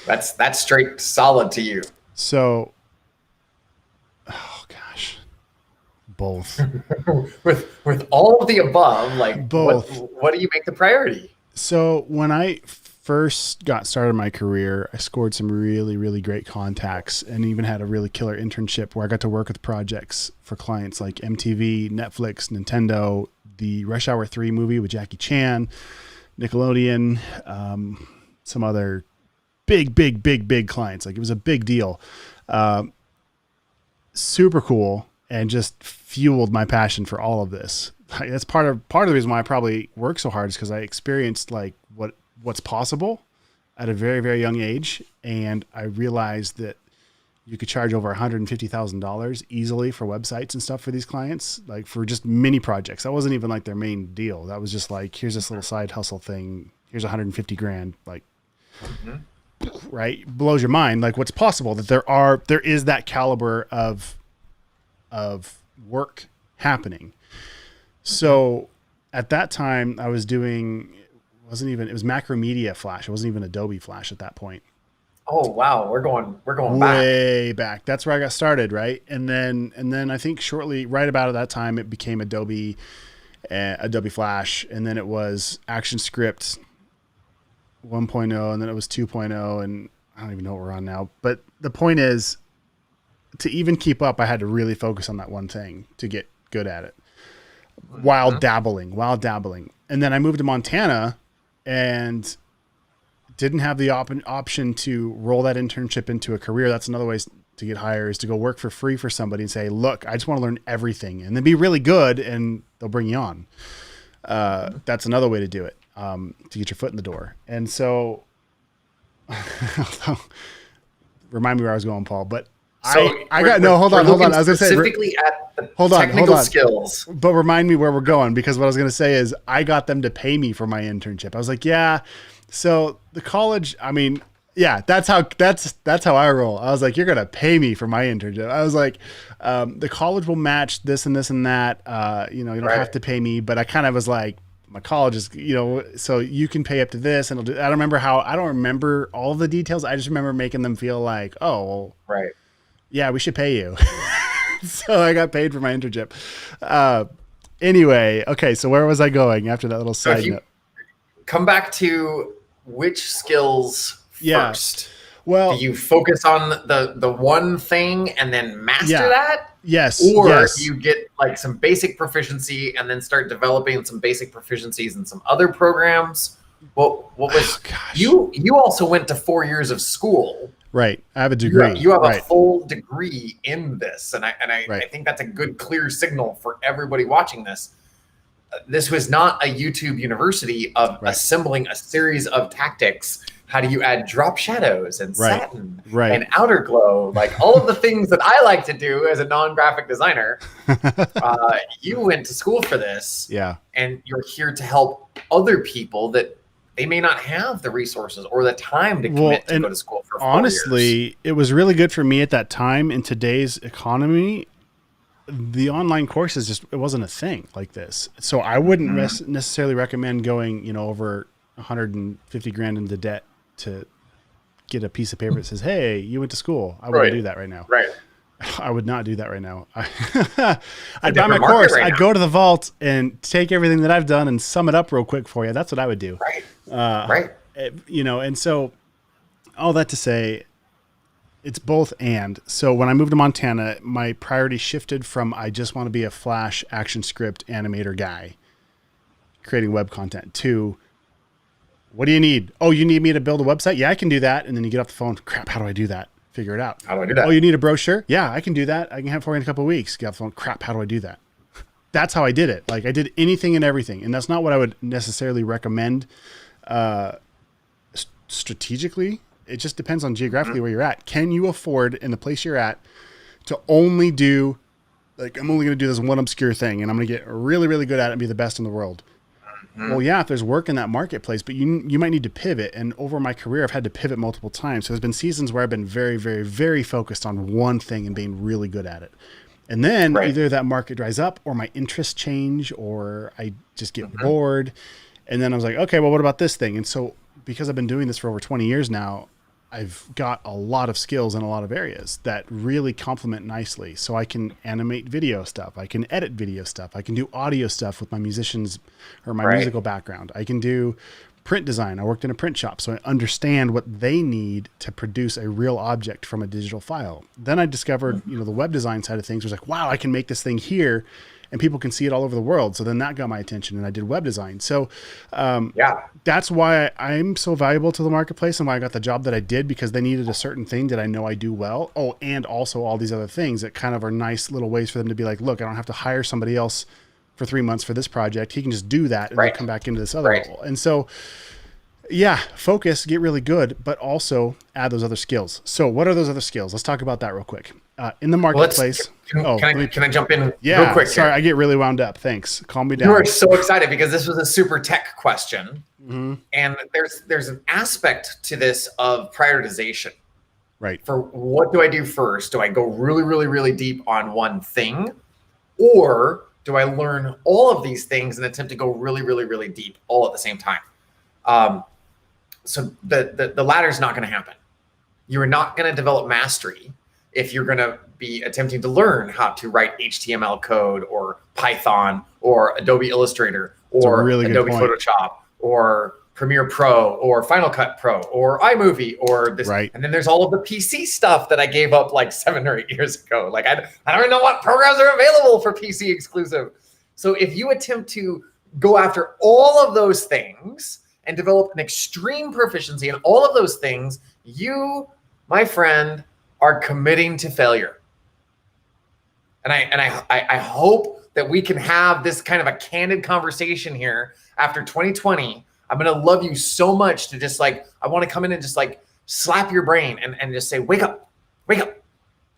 Speaker 3: That's straight solid to you.
Speaker 1: So, oh gosh, both.
Speaker 3: with all of the above, like
Speaker 1: Both.
Speaker 3: what do you make the priority?
Speaker 1: So when I first got started in my career, I scored some really, really great contacts and even had a really killer internship where I got to work with projects for clients like MTV, Netflix, Nintendo, the Rush Hour 3 movie with Jackie Chan, Nickelodeon, some other big clients. Like, it was a big deal. Super cool, and just fueled my passion for all of this. That's part of the reason why I probably work so hard, is because I experienced like what's possible at a very, very young age. And I realized that you could charge over $150,000 easily for websites and stuff for these clients, like for just mini projects. That wasn't even like their main deal. That was just like, here's this little side hustle thing. Here's 150 grand. Like, right. Blows your mind. Like, what's possible, that there is that caliber of work happening. So at that time I was doing, it was Macromedia Flash. It wasn't even Adobe Flash at that point.
Speaker 3: Oh wow, we're going
Speaker 1: way back. That's where I got started, right? And then I think shortly, right about at that time, it became Adobe Flash, and then it was ActionScript 1.0, and then it was 2.0, and I don't even know what we're on now. But the point is, to even keep up, I had to really focus on that one thing to get good at it, while dabbling. And then I moved to Montana and didn't have the option to roll that internship into a career. That's another way to get hired, is to go work for free for somebody and say, look, I just want to learn everything, and then be really good, and they'll bring you on. That's another way to do it, to get your foot in the door. And so remind me where I was going, Paul, but hold on. I was going to say,
Speaker 3: specifically at the technical skills.
Speaker 1: But remind me where we're going, because what I was going to say is I got them to pay me for my internship. I was like, yeah. So the college, I mean, yeah, that's how I roll. I was like, you're going to pay me for my internship. I was like, the college will match this and this and that. You don't have to pay me, but I kind of was like, my college is, so you can pay up to this, and I don't remember all of the details. I just remember making them feel like, oh, well,
Speaker 3: right.
Speaker 1: Yeah, we should pay you. So I got paid for my internship. Anyway, okay, so where was I going after that little side note?
Speaker 3: Come back to which skills first.
Speaker 1: Well,
Speaker 3: do you focus on the one thing and then master that?
Speaker 1: Yes.
Speaker 3: Or you get like some basic proficiency and then start developing some basic proficiencies in some other programs? What was you also went to 4 years of school.
Speaker 1: Right. I have a degree.
Speaker 3: You have a full degree in this. And I think that's a good, clear signal for everybody watching this. This was not a YouTube university of assembling a series of tactics. How do you add drop shadows and satin and outer glow? Like all of the things that I like to do as a non-graphic designer. You went to school for this.
Speaker 1: Yeah.
Speaker 3: And you're here to help other people that they may not have the resources or the time to commit to go to school for 4 years.
Speaker 1: Honestly, it was really good for me at that time. In today's economy, the online courses it wasn't a thing like this. So I wouldn't necessarily recommend going, over 150 grand into debt to get a piece of paper that says, hey, you went to school. I wouldn't do that right now.
Speaker 3: Right.
Speaker 1: I would not do that right now. I'd buy my course. I'd go to the vault and take everything that I've done and sum it up real quick for you. That's what I would do.
Speaker 3: Right.
Speaker 1: And so all that to say, it's both and. So when I moved to Montana, my priority shifted from I just want to be a Flash ActionScript animator guy creating web content to what do you need? Oh, you need me to build a website? Yeah, I can do that. And then you get off the phone. Crap, how do I do that? Figure it out.
Speaker 3: How do I do that?
Speaker 1: Oh, you need a brochure? Yeah, I can do that. I can have it for you in a couple of weeks. Get off the phone. Crap, how do I do that? That's how I did it. Like I did anything and everything. And that's not what I would necessarily recommend strategically. It just depends on geographically where you're at. Can you afford in the place you're at to only do Like, I'm only going to do this one obscure thing and I'm going to get really, really good at it and be the best in the world. Well, yeah, if there's work in that marketplace, but you might need to pivot. And over my career, I've had to pivot multiple times. So there's been seasons where I've been very, very, very focused on one thing and being really good at it. And then either that market dries up or my interests change or I just get bored. And then I was like, okay, well, what about this thing? And so because I've been doing this for over 20 years now, I've got a lot of skills in a lot of areas that really complement nicely. So I can animate video stuff. I can edit video stuff. I can do audio stuff with my musicians or my musical background. I can do print design. I worked in a print shop, so I understand what they need to produce a real object from a digital file. Then I discovered, the web design side of things was like, wow, I can make this thing here and people can see it all over the world. So then that got my attention and I did web design. So that's why I'm so valuable to the marketplace and why I got the job that I did, because they needed a certain thing that I know I do well. Oh, and also all these other things that kind of are nice little ways for them to be like, look, I don't have to hire somebody else for 3 months for this project. He can just do that and then come back into this other role. And so, focus, get really good, but also add those other skills. So what are those other skills? Let's talk about that real quick. In the marketplace.
Speaker 3: Can I jump in real quick?
Speaker 1: Sorry, I get really wound up. Thanks. Calm me down.
Speaker 3: You are so excited because this was a super tech question. And there's an aspect to this of prioritization.
Speaker 1: Right.
Speaker 3: For what do I do first? Do I go really, really, really deep on one thing? Or do I learn all of these things and attempt to go really, really, really deep all at the same time? So the latter is not going to happen. You're not going to develop mastery if you're going to be attempting to learn how to write HTML code or Python or Adobe Illustrator or Adobe Photoshop or Premiere Pro or Final Cut Pro or iMovie or this. Right. And then there's all of the PC stuff that I gave up like 7 or 8 years ago. Like I don't even know what programs are available for PC exclusive. So if you attempt to go after all of those things and develop an extreme proficiency in all of those things, you, my friend, are committing to failure. And I hope that we can have this kind of a candid conversation here after 2020. I'm going to love you so much to just I want to come in and just slap your brain and just say, wake up.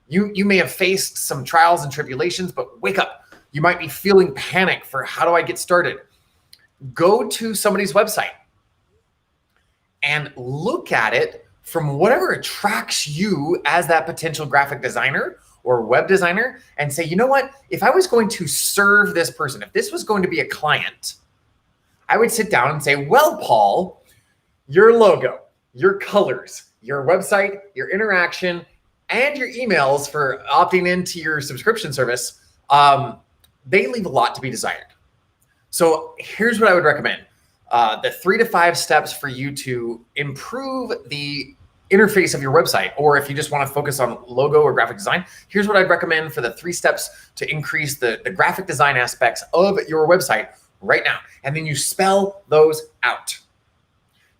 Speaker 3: You may have faced some trials and tribulations, but wake up. You might be feeling panic for how do I get started? Go to somebody's website and look at it from whatever attracts you as that potential graphic designer or web designer and say, you know what, if I was going to serve this person, if this was going to be a client, I would sit down and say, well, Paul, your logo, your colors, your website, your interaction, and your emails for opting into your subscription service, they leave a lot to be desired. So here's what I would recommend. The 3 to 5 steps for you to improve the interface of your website, or if you just want to focus on logo or graphic design, here's what I'd recommend for the 3 steps to increase the graphic design aspects of your website right now. And then you spell those out.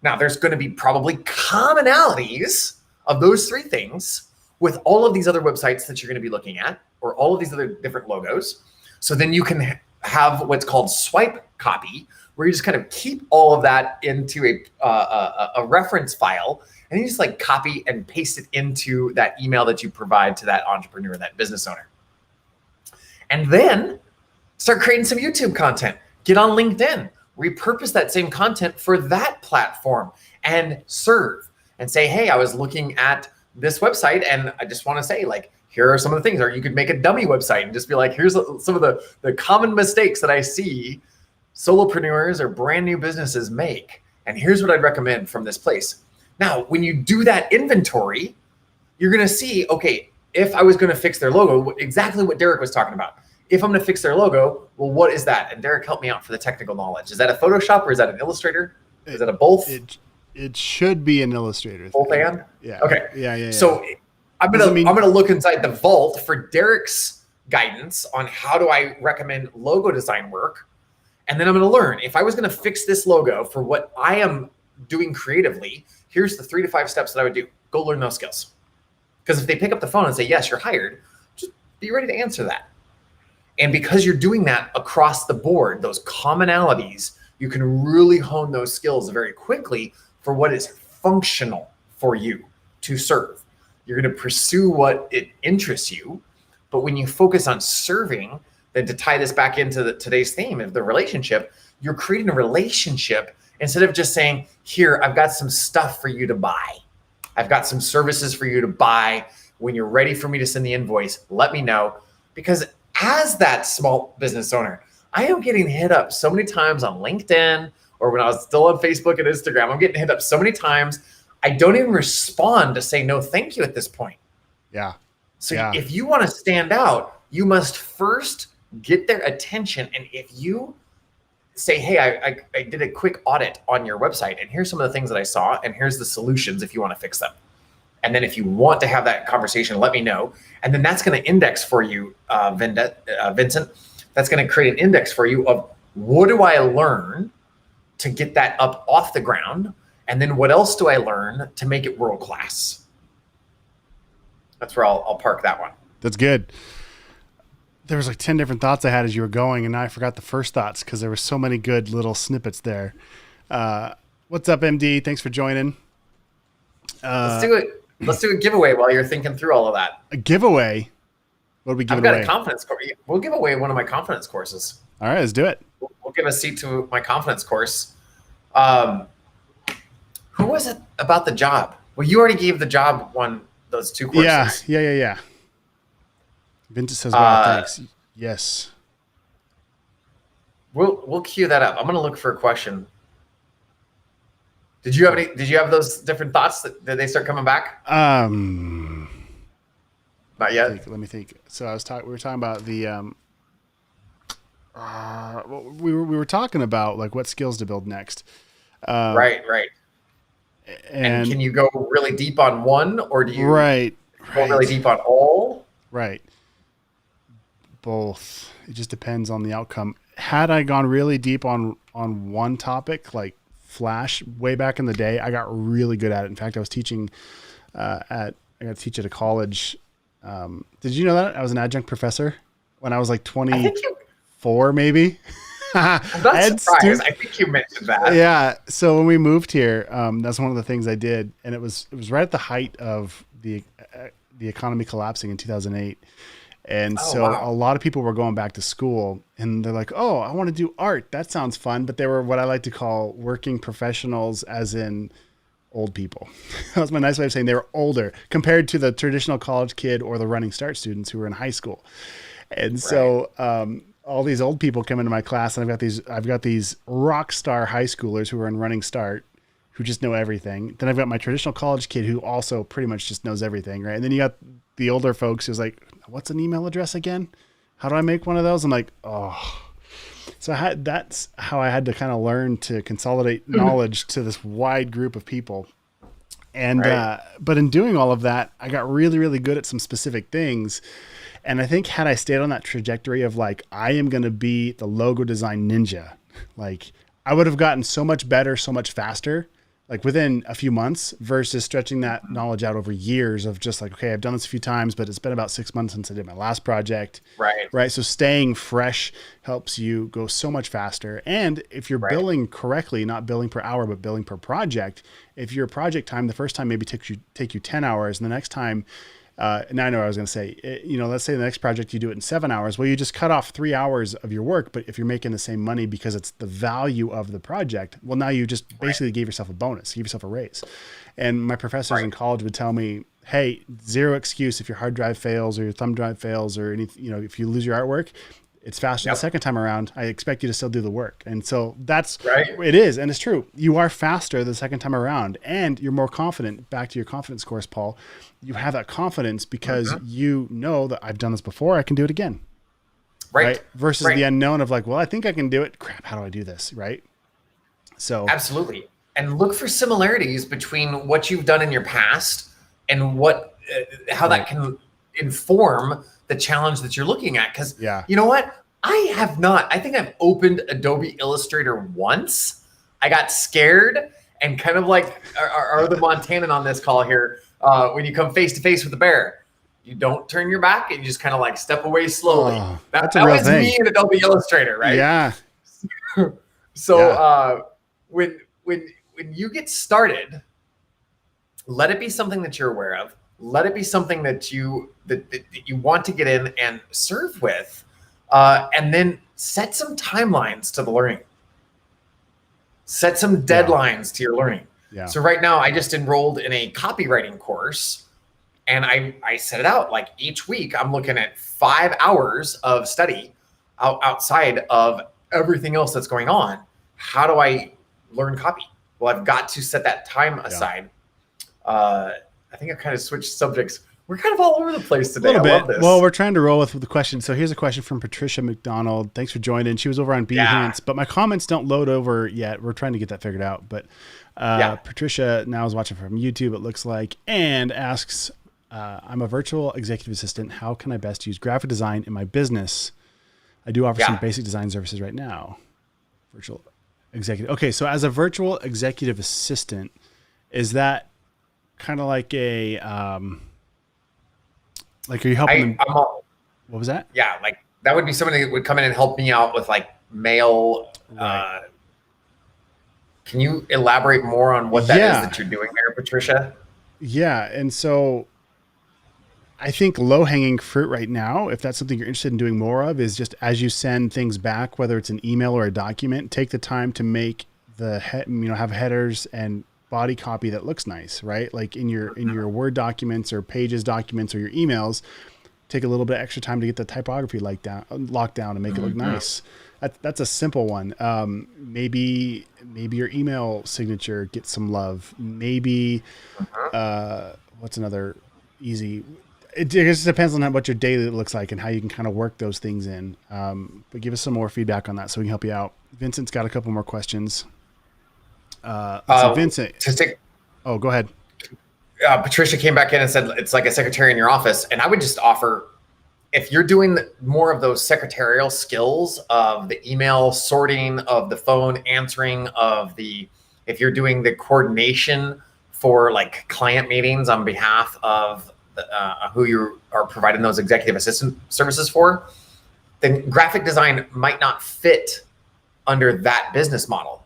Speaker 3: Now, there's going to be probably commonalities of those 3 things with all of these other websites that you're going to be looking at, or all of these other different logos. So then you can have what's called swipe copy, where you just kind of keep all of that into a reference file, and you just copy and paste it into that email that you provide to that entrepreneur, that business owner. And then start creating some YouTube content. Get on LinkedIn, repurpose that same content for that platform and serve and say, hey, I was looking at this website and I just want to say here are some of the things, or you could make a dummy website and just be like, here's some of the common mistakes that I see solopreneurs or brand new businesses make. And here's what I'd recommend from this place. Now, when you do that inventory, you're going to see, okay, if I was going to fix their logo, exactly what Derrick was talking about. If I'm going to fix their logo, well, what is that? And Derrick, help me out for the technical knowledge. Is that a Photoshop or is that an Illustrator? Is that a both?
Speaker 1: It should be an Illustrator.
Speaker 3: Both and?
Speaker 1: Yeah.
Speaker 3: Okay.
Speaker 1: Yeah.
Speaker 3: So I'm gonna look inside the vault for Derrick's guidance on how do I recommend logo design work. And then I'm going to learn, if I was going to fix this logo for what I am doing creatively, here's the 3 to 5 steps that I would do. Go learn those skills. Because if they pick up the phone and say, yes, you're hired, just be ready to answer that. And because you're doing that across the board, those commonalities, you can really hone those skills very quickly for what is functional for you to serve. You're going to pursue what it interests you, But when you focus on serving, then to tie this back into today's theme of the relationship, you're creating a relationship instead of just saying, here, I've got some stuff for you to buy. I've got some services for you to buy. When you're ready for me to send the invoice, let me know. Because as that small business owner, I am getting hit up so many times on LinkedIn, or when I was still on Facebook and Instagram, I'm getting hit up so many times. I don't even respond to say no, thank you at this point.
Speaker 1: Yeah.
Speaker 3: So
Speaker 1: Yeah.
Speaker 3: if you want to stand out, you must first get their attention. And if you say, hey, I did a quick audit on your website, and here's some of the things that I saw, and here's the solutions if you want to fix them. And then if you want to have that conversation, let me know. And then that's going to index for you, Vincent. That's going to create an index for you of what do I learn to get that up off the ground? And then what else do I learn to make it world class? That's where I'll park that one.
Speaker 1: That's good. There was like 10 different thoughts I had as you were going, and now I forgot the first thoughts because there were so many good little snippets there. What's up, MD? Thanks for joining.
Speaker 3: Let's do it. Let's do a giveaway while you're thinking through all of that.
Speaker 1: A giveaway? What are we giving away?
Speaker 3: I've got a confidence course. We'll give away one of my confidence courses.
Speaker 1: All right, let's do it.
Speaker 3: We'll give a seat to my confidence course. Who was it about the job? Well, you already gave the job one, those two courses.
Speaker 1: Yeah. Vincent says, wow, thanks. Yes.
Speaker 3: We'll queue that up. I'm going to look for a question. Did you have those different thoughts? Did they start coming back? Not yet.
Speaker 1: Let me think. So we were talking about the, we were talking about like what skills to build next.
Speaker 3: Right. And can you go really deep on one, or do you go really deep on all?
Speaker 1: Right. Both. It just depends on the outcome. Had I gone really deep on one topic, like Flash, way back in the day, I got really good at it. In fact, I was teaching I got to teach at a college. Did you know that I was an adjunct professor when I was like 24, maybe?
Speaker 3: I'm not surprised. I think you mentioned that.
Speaker 1: Yeah. So when we moved here, that's one of the things I did, and it was right at the height of the economy collapsing in 2008. And a lot of people were going back to school, and they're like, oh, I want to do art. That sounds fun. But they were what I like to call working professionals, as in old people. That was my nice way of saying they were older compared to the traditional college kid or the running start students who were in high school. And so all these old people come into my class, and I've got these rock star high schoolers who are in running start, who just know everything. Then I've got my traditional college kid who also pretty much just knows everything, right? And then you got the older folks who's like, what's an email address again? How do I make one of those? I'm like, oh. So that's how I had to kind of learn to consolidate knowledge to this wide group of people. And but in doing all of that, I got really, really good at some specific things. And I think had I stayed on that trajectory of like, I am going to be the logo design ninja, like I would have gotten so much better, so much faster, like within a few months, versus stretching that knowledge out over years of just like, okay, I've done this a few times, but it's been about 6 months since I did my last project. Right. So staying fresh helps you go so much faster. And if you're billing correctly, not billing per hour, but billing per project, if your project time, the first time maybe take you 10 hours, and the next time, now I know what I was going to say, let's say the next project you do it in 7 hours. Well, you just cut off 3 hours of your work, but if you're making the same money because it's the value of the project, well, now you just basically gave yourself a bonus, gave yourself a raise. And my professors in college would tell me, hey, zero excuse if your hard drive fails or your thumb drive fails or anything, if you lose your artwork, it's faster the second time around. I expect you to still do the work. And so that's it is. And it's true. You are faster the second time around, and you're more confident. Back to your confidence course, Paul, you have that confidence because you know that I've done this before. I can do it again. Right. Versus the unknown of like, well, I think I can do it. Crap. How do I do this? Right. So
Speaker 3: absolutely. And look for similarities between what you've done in your past and how that can inform the challenge that you're looking at. Because you know what? I think I've opened Adobe Illustrator once. I got scared and kind of like our the Montanan on this call here. When you come face to face with the bear, you don't turn your back and you just kind of like step away slowly. That was me in Adobe Illustrator, right?
Speaker 1: Yeah.
Speaker 3: So when you get started, let it be something that you're aware of. Let it be something that you want to get in and serve with, and then set some timelines to the learning. Set some deadlines to your learning.
Speaker 1: Yeah.
Speaker 3: So right now, I just enrolled in a copywriting course, and I set it out like each week. I'm looking at 5 hours of study outside of everything else that's going on. How do I learn copy? Well, I've got to set that time aside. I think I kind of switched subjects. We're kind of all over the place today. I love this.
Speaker 1: Well, we're trying to roll with the question. So here's a question from Patricia McDonald. Thanks for joining. She was over on Behance, but my comments don't load over yet. We're trying to get that figured out. But Patricia now is watching from YouTube, it looks like, and asks, I'm a virtual executive assistant. How can I best use graphic design in my business? I do offer some basic design services right now. Virtual executive. Okay, so as a virtual executive assistant, is that kind of like a like, are you helping them? What was that?
Speaker 3: Yeah, like that would be somebody that would come in and help me out with like mail.
Speaker 1: Right.
Speaker 3: Can you elaborate more on what that is that you're doing there, Patricia?
Speaker 1: Yeah, and so I think low-hanging fruit right now, if that's something you're interested in doing more of, is just as you send things back, whether it's an email or a document, take the time to make have headers and body copy that looks nice, right? Like in your Word documents or Pages documents or your emails, take a little bit extra time to get the typography locked down and make it look nice. That's a simple one. Maybe your email signature gets some love. Maybe what's another easy? It just depends on what your daily looks like and how you can kind of work those things in. But give us some more feedback on that so we can help you out. Vincent's got a couple more questions. Vincent. Go ahead.
Speaker 3: Patricia came back in and said, it's like a secretary in your office. And I would just offer, if you're doing more of those secretarial skills of the email sorting, of the phone answering, if you're doing the coordination for like client meetings on behalf of who you are providing those executive assistant services for, then graphic design might not fit under that business model.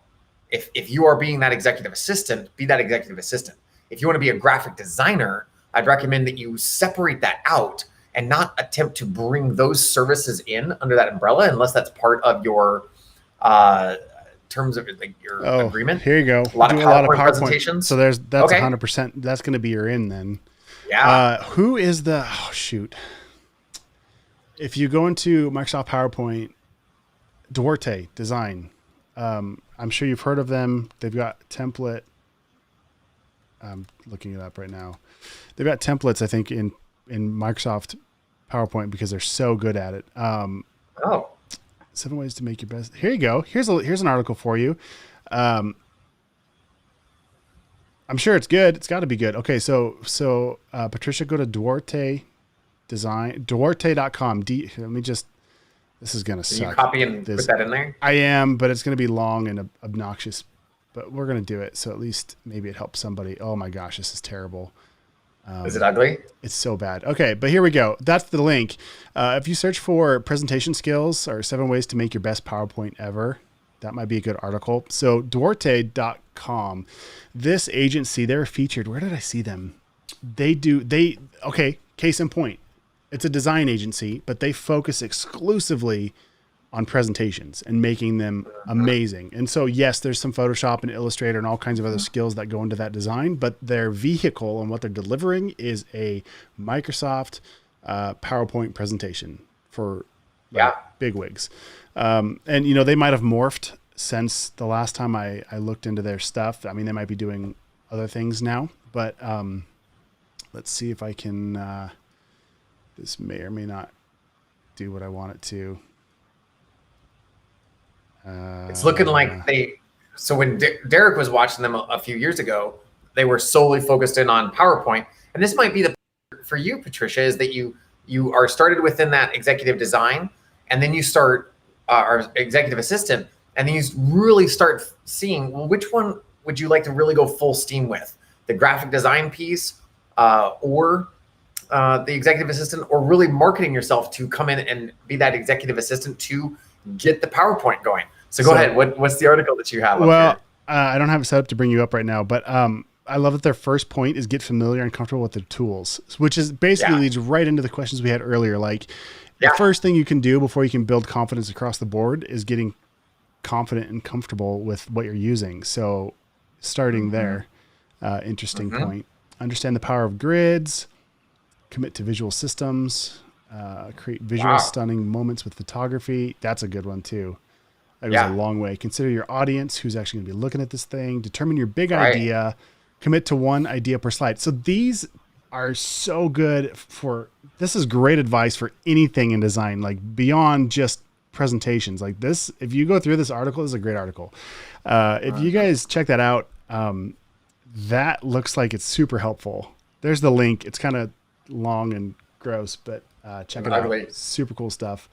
Speaker 3: If you are being that executive assistant, be that executive assistant. If you want to be a graphic designer, I'd recommend that you separate that out and not attempt to bring those services in under that umbrella unless that's part of your terms of like your agreement.
Speaker 1: Here you go.
Speaker 3: A lot of PowerPoint presentations.
Speaker 1: So that's 100%. That's going to be your in then.
Speaker 3: Yeah.
Speaker 1: Who is the if you go into Microsoft PowerPoint, Duarte Design, I'm sure you've heard of them. They've got template. I'm looking it up right now. They've got templates, I think, in Microsoft PowerPoint because they're so good at it. 7 ways to make your best. Here you go. Here's an article for you. I'm sure it's good. It's got to be good. Okay, so Patricia, go to Duarte Design, Duarte.com. This is going to suck.
Speaker 3: You copy and put that in there?
Speaker 1: I am, but it's going to be long and obnoxious. But we're going to do it, so at least maybe it helps somebody. Oh my gosh, this is terrible.
Speaker 3: Is it ugly?
Speaker 1: It's so bad. Okay, but here we go. That's the link. If you search for presentation skills or 7 ways to make your best PowerPoint ever, that might be a good article. So Duarte.com, this agency, they're featured. Where did I see them? Case in point. It's a design agency, but they focus exclusively on presentations and making them amazing. And so, yes, there's some Photoshop and Illustrator and all kinds of other skills that go into that design, but their vehicle and what they're delivering is a Microsoft PowerPoint presentation for big wigs. And, they might have morphed since the last time I looked into their stuff. I mean, they might be doing other things now, but let's see if I can, this may or may not do what I want it to.
Speaker 3: It's looking like so when Derrick was watching them a few years ago, they were solely focused in on PowerPoint. And this might be for you, Patricia, is that you are started within that executive design, and then you start our executive assistant, and then you really start seeing, well, which one would you like to really go full steam with? The graphic design piece or the executive assistant, or really marketing yourself to come in and be that executive assistant to get the PowerPoint going. So go ahead. What's the article that you have?
Speaker 1: Well, I don't have it set up to bring you up right now, but I love that their first point is get familiar and comfortable with the tools, which is basically leads right into the questions we had earlier. Like the first thing you can do before you can build confidence across the board is getting confident and comfortable with what you're using. So starting there, interesting point. Understand the power of grids, commit to visual systems, create visual stunning moments with photography. That's a good one too. That goes a long way. Consider your audience, who's actually going to be looking at this thing. Determine your big idea. Commit to one idea per slide. So these are so good this is great advice for anything in design, like beyond just presentations like this. If you go through this article, this is a great article. If you guys check that out, that looks like it's super helpful. There's the link. It's kind of long and gross, but check it out. Super cool stuff.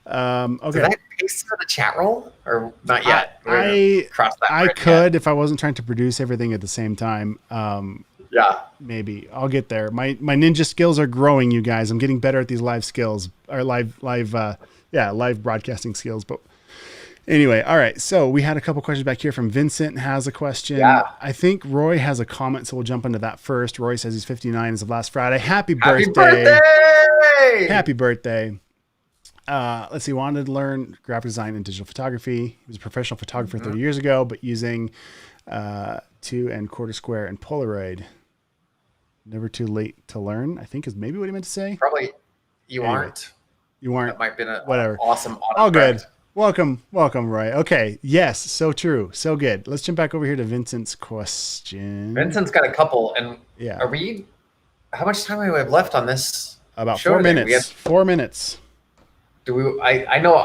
Speaker 1: Okay.
Speaker 3: Did I paste it in the chat roll or not yet?
Speaker 1: I could if I wasn't trying to produce everything at the same time. Maybe I'll get there. My ninja skills are growing, you guys. I'm getting better at these live skills or live broadcasting skills. But anyway, all right. So we had a couple questions back here from Vincent has a question. Yeah. I think Roy has a comment, so we'll jump into that first. Roy says he's 59 as of last Friday. Happy birthday. Happy birthday. Let's see. Wanted to learn graphic design and digital photography. He was a professional photographer 30 years ago, but using 2 and quarter square and Polaroid. Never too late to learn, I think is maybe what he meant to say.
Speaker 3: Probably you aren't.
Speaker 1: You aren't.
Speaker 3: That might have been
Speaker 1: whatever.
Speaker 3: Awesome.
Speaker 1: All good. Welcome, Roy. Okay. Yes. So true. So good. Let's jump back over here to Vincent's question.
Speaker 3: Vincent's got a couple, and how much time do we have left on this?
Speaker 1: About 4 minutes. 4 minutes.
Speaker 3: Do we? I know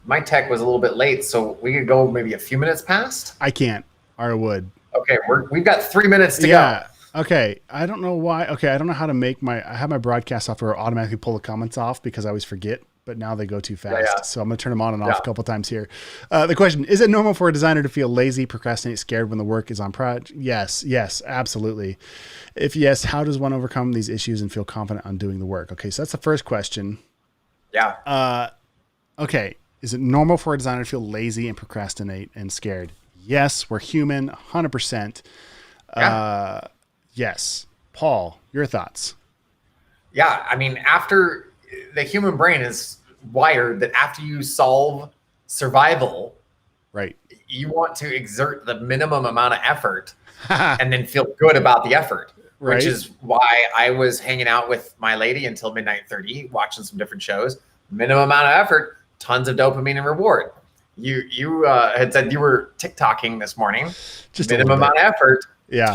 Speaker 3: my tech was a little bit late, so we could go maybe a few minutes past.
Speaker 1: I can't. Or I would.
Speaker 3: Okay, we've got 3 minutes to go.
Speaker 1: Okay. I don't know why. Okay, I don't know how to make I have my broadcast software automatically pull the comments off because I always forget, but now they go too fast. So I'm going to turn them on and off a couple times here. The question, is it normal for a designer to feel lazy, procrastinate, scared when the work is on project? Yes, absolutely. If yes, how does one overcome these issues and feel confident on doing the work? Okay, so that's the first question.
Speaker 3: Yeah.
Speaker 1: Okay. Is it normal for a designer to feel lazy and procrastinate and scared? Yes, we're human, 100%. Yes. Paul, your thoughts?
Speaker 3: Yeah, I mean, after the human brain is wired that after you solve survival,
Speaker 1: right,
Speaker 3: you want to exert the minimum amount of effort and then feel good about the effort. Right. Which is why I was hanging out with my lady until midnight 30, watching some different shows. Minimum amount of effort, tons of dopamine and reward. You had said you were TikToking this morning. Just minimum amount of effort,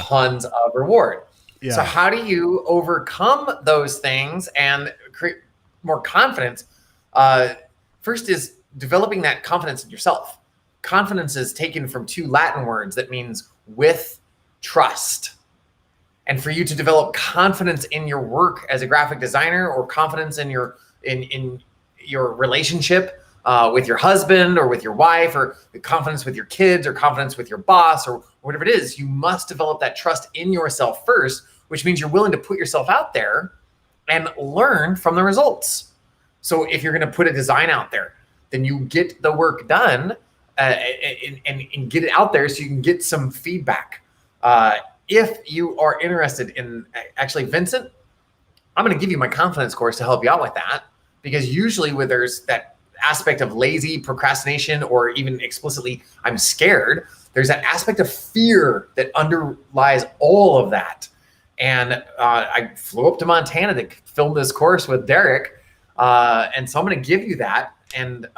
Speaker 3: tons of reward. Yeah. So how do you overcome those things and create more confidence? First is developing that confidence in yourself. Confidence is taken from 2 Latin words that means with trust. And for you to develop confidence in your work as a graphic designer, or confidence in your relationship with your husband or with your wife, or the confidence with your kids, or confidence with your boss, or whatever it is, you must develop that trust in yourself first, which means you're willing to put yourself out there and learn from the results. So if you're going to put a design out there, then you get the work done and get it out there so you can get some feedback. If you are interested in, actually, Vincent, I'm going to give you my confidence course to help you out with that, because usually where there's that aspect of lazy procrastination, or even explicitly I'm scared, there's that aspect of fear that underlies all of that. And I flew up to Montana to film this course with Derrick. And so I'm going to give you that. And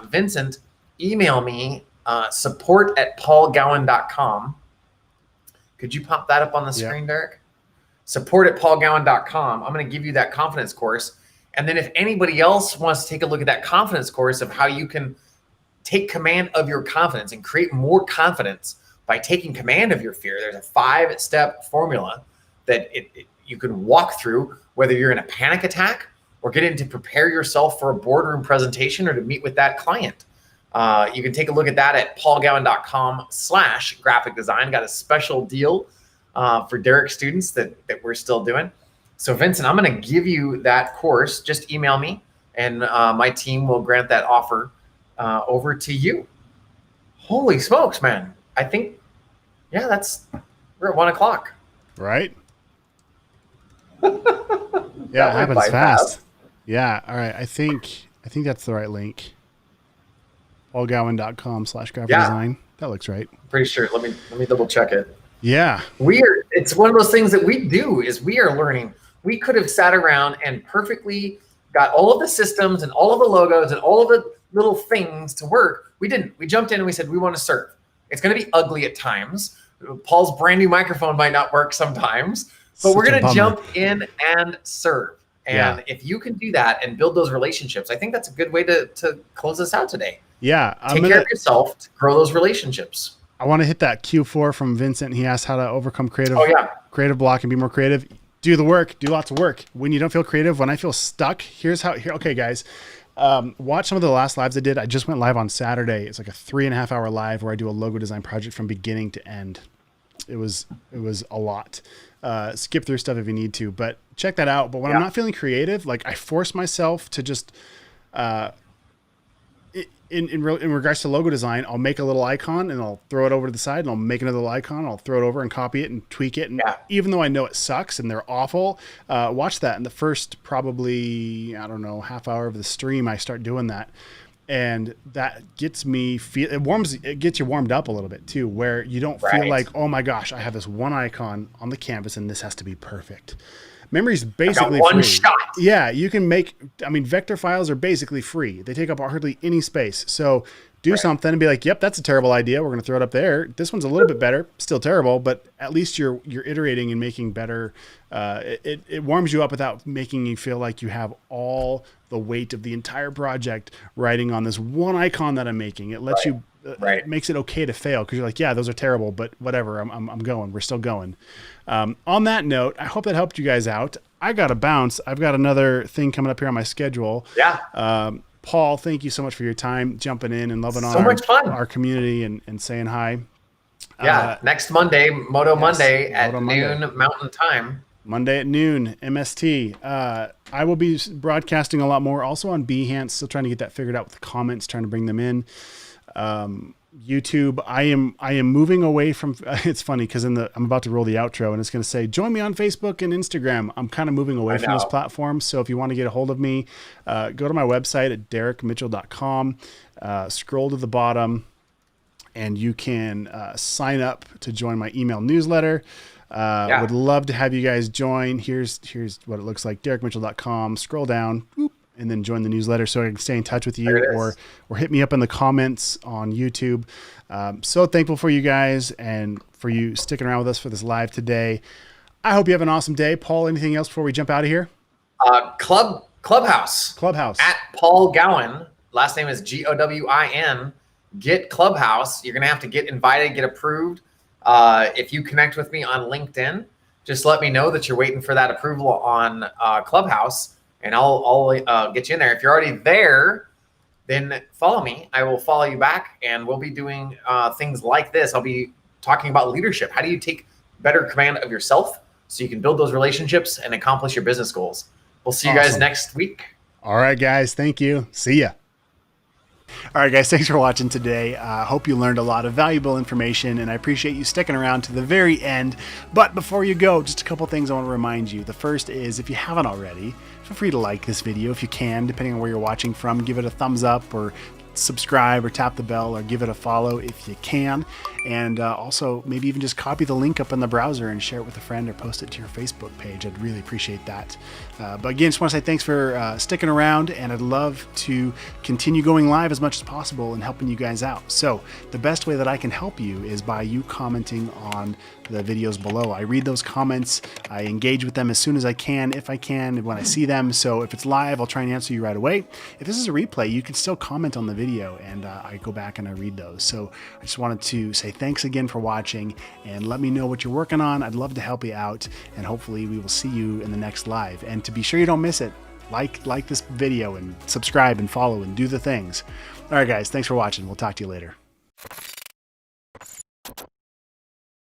Speaker 3: Vincent, email me support@paulgowin.com. Could you pop that up on the screen, Derrick? Support@paulgowin.com. I'm going to give you that confidence course. And then if anybody else wants to take a look at that confidence course of how you can take command of your confidence and create more confidence by taking command of your fear, there's a 5-step formula that you can walk through, whether you're in a panic attack or get in to prepare yourself for a boardroom presentation or to meet with that client. You can take a look at that at paulgowin.com/graphic design. Got a special deal for Derrick students that we're still doing. So Vincent, I'm going to give you that course. Just email me and my team will grant that offer over to you. Holy smokes, man. I think, We're at 1 o'clock.
Speaker 1: Right? Yeah, it happens fast. Yeah. All right. I think that's the right link. paulgowin.com/graphic design. That looks right.
Speaker 3: Pretty sure. Let me double check it.
Speaker 1: Yeah.
Speaker 3: It's one of those things that we do is we are learning. We could have sat around and perfectly got all of the systems and all of the logos and all of the little things to work. We didn't. We jumped in and we said, we want to serve. It's going to be ugly at times. Paul's brand new microphone might not work sometimes, but we're going to jump in and serve. And if you can do that and build those relationships, I think that's a good way to close this out today.
Speaker 1: Yeah.
Speaker 3: Take care of yourself to grow those relationships.
Speaker 1: I want to hit that Q4 from Vincent. He asked how to overcome creative block and be more creative. Do the work. Do lots of work. When you don't feel creative, when I feel stuck, here's how. Okay, guys, watch some of the last lives I did. I just went live on Saturday. It's like a 3.5 hour live where I do a logo design project from beginning to end. It was a lot. Skip through stuff if you need to, but check that out. But when I'm not feeling creative, like I force myself to just, in regards to logo design, I'll make a little icon and I'll throw it over to the side and I'll make another little icon. And I'll throw it over and copy it and tweak it. And even though I know it sucks and they're awful, watch that. In the first probably, I don't know, half hour of the stream, I start doing that. And that gets me it gets you warmed up a little bit too, where you don't feel like, oh my gosh, I have this one icon on the canvas and this has to be perfect. Memory's basically
Speaker 3: one
Speaker 1: free.
Speaker 3: shot.
Speaker 1: Yeah, you can vector files are basically free. They take up hardly any space. So do something and be like, yep, that's a terrible idea. We're going to throw it up there. This one's a little bit better, still terrible, but at least you're iterating and making better. It warms you up without making you feel like you have all the weight of the entire project riding on this one icon that I'm making. It lets you, it makes it okay to fail because you're like, yeah, those are terrible, but whatever. I'm going. We're still going. On that note, I hope that helped you guys out. I got to bounce. I've got another thing coming up here on my schedule. Yeah. Paul, thank you so much for your time, jumping in and loving on our community and saying hi.
Speaker 3: Yeah, next Monday, Moto Monday at noon Mountain Time.
Speaker 1: Monday at noon, MST. I will be broadcasting a lot more also on Behance, still trying to get that figured out with the comments, trying to bring them in. YouTube, I am moving away from, it's funny because I'm about to roll the outro and it's going to say, join me on Facebook and Instagram. I'm kind of moving away from this platform. So if you want to get a hold of me, go to my website at derrickmitchell.com, scroll to the bottom and you can sign up to join my email newsletter. Would love to have you guys join. Here's what it looks like. derrickmitchell.com, scroll down, whoop, and then join the newsletter so I can stay in touch with you or hit me up in the comments on YouTube. So thankful for you guys and for you sticking around with us for this live today. I hope you have an awesome day. Paul, anything else before we jump out of here?
Speaker 3: Clubhouse at Paul Gowin. Last name is Gowin. Get Clubhouse. You're going to have to get invited, get approved. If you connect with me on LinkedIn, just let me know that you're waiting for that approval on Clubhouse. And I'll get you in there. If you're already there, then follow me. I will follow you back, and we'll be doing things like this. I'll be talking about leadership. How do you take better command of yourself so you can build those relationships and accomplish your business goals? We'll see you guys next week.
Speaker 1: All right, guys. Thank you. See ya. All right, guys, thanks for watching today. I hope you learned a lot of valuable information, and I appreciate you sticking around to the very end. But before you go, just a couple things I want to remind you. The first is, if you haven't already, feel free to like this video if you can, depending on where you're watching from. Give it a thumbs up or subscribe or tap the bell or give it a follow if you can. And also maybe even just copy the link up in the browser and share it with a friend or post it to your Facebook page. I'd really appreciate that. But again, just want to say thanks for sticking around, and I'd love to continue going live as much as possible and helping you guys out. So the best way that I can help you is by you commenting on the videos below. I read those comments. I engage with them as soon as I can, if I can, when I see them. So if it's live, I'll try and answer you right away. If this is a replay, you can still comment on the video, and I go back and I read those. So I just wanted to say thanks again for watching, and let me know what you're working on. I'd love to help you out, and hopefully we will see you in the next live. And to be sure you don't miss it, like this video and subscribe and follow and do the things. All right, guys, thanks for watching. We'll talk to you later.